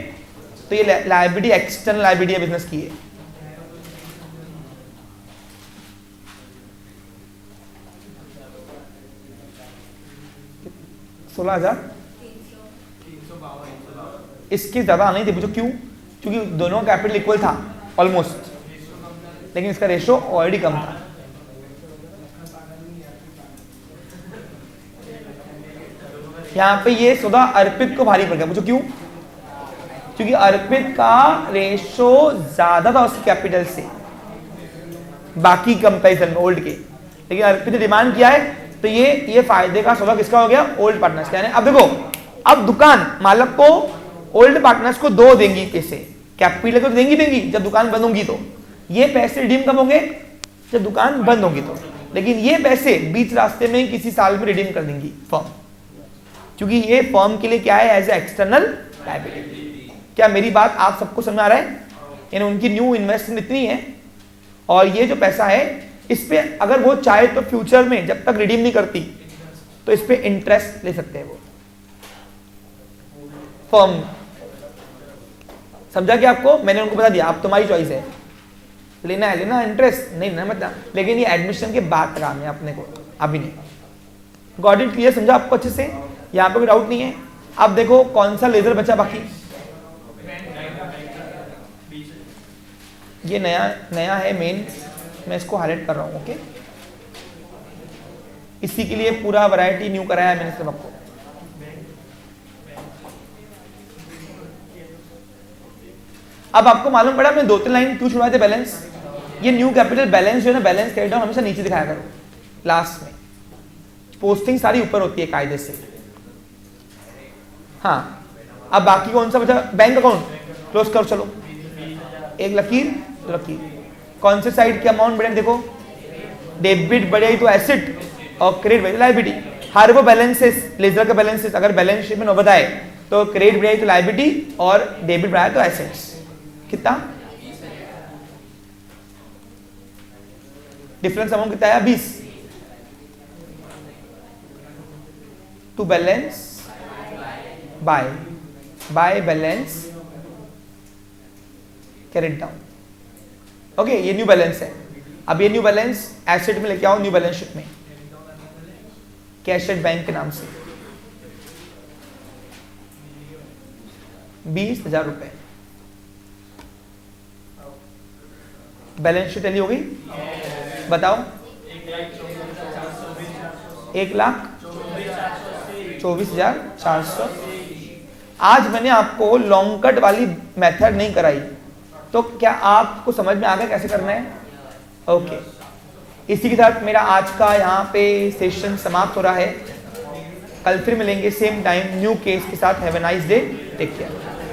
तो ये लायबिलिटी एक्सटर्नल लायबिलिटी बिजनेस की है। इसकी ज्यादा नहीं थी, पूछो क्यों? क्योंकि दोनों कैपिटल इक्वल था ऑलमोस्ट, लेकिन इसका रेशो ऑलरेडी कम था। यहां पे ये सौदा अर्पित को भारी पड़ गया, पूछो क्यों? क्योंकि अर्पित का रेशो ज्यादा था उसके कैपिटल से बाकी कंपैरिजन में ओल्ड के, लेकिन अर्पित ने डिमांड किया है, तो ये फायदे का सौदा किसका हो गया? ओल्ड पार्टनर्स का। अब देखो, अब दुकान मालक को ओल्ड पार्टनर्स को 2 देंगी पैसे, कैपिटल को देंगी जब दुकान बंद होगी, तो ये पैसे रिडीम कब होंगे? जब दुकान बंद होगी तो। लेकिन ये पैसे बीच रास्ते में किसी साल में रिडीम कर देंगी फर्म, क्योंकि ये फर्म के लिए क्या है? As a external liability. क्या मेरी बात आप सबको समझ आ रहा है? यानी उनकी न्यू इन्वेस्टमेंट इतनी है और ये जो पैसा है इस पे अगर वो चाहे तो फ्यूचर में जब तक रिडीम नहीं करती तो इस पे इंटरेस्ट ले सकते हैं वो फर्म। समझा क्या आपको? मैंने उनको बता दिया, आप तुम्हारी चॉइस है, लेना है लेना, इंटरेस्ट नहीं ना मतलब, लेकिन ये एडमिशन के बाद काम है अपने को, अभी नहीं। Got it? क्लियर? समझा आपको अच्छे से? यहाँ पे कोई डाउट नहीं है? अब देखो कौन सा लेजर बचा बाकी। ये नया है मेन, मैं इसको हाईलाइट कर रहा हूँ। ओके, इसी के लिए पूरा वैरायटी न्यू कराया है मैंने सब आपको। अब आपको मालूम पड़ा मैं 2-3 लाइन क्यों छुड़वाए थे बैलेंस। ये न्यू कैपिटल बैलेंस जो है ना, बैलेंस क्रेडिट डाउन हमेशा नीचे दिखाया करो, लास्ट में। पोस्टिंग सारी ऊपर होती है कायदे से। हाँ, अब बाकी कौन सा बचा? बैंक अकाउंट क्लोज करो। चलो, एक लकीर, 2 लकीर। कौन से साइड की अमाउंट बढ़े? देखो, डेबिट बढ़े तो एसेट और क्रेडिट बढ़े लायबिलिटी। हर वो बैलेंसेस, लेजर का बैलेंसेस अगर बैलेंस शीट में न बताए तो क्रेडिट बढ़ाई तो लायबिलिटी और डेबिट बढ़ाया तो एसेट्स। कितना डिफरेंस अमाउंट कितना है? 20 to balance by balance carried down. Okay, ये न्यू बैलेंस है। अब ये न्यू बैलेंस एसेट में लेके आओ, न्यू बैलेंस शीट में कैश एट बैंक के नाम से 20,000 रुपए। बैलेंस शीट टैली हो गई? बताओ। 1,24,400। आज मैंने आपको लॉन्ग कट वाली मेथड नहीं कराई, तो क्या आपको समझ में आ गया कैसे करना है? ओके, इसी के साथ मेरा आज का यहाँ पे सेशन समाप्त हो रहा है। कल फिर मिलेंगे सेम टाइम न्यू केस के साथ। Have a nice day, take care.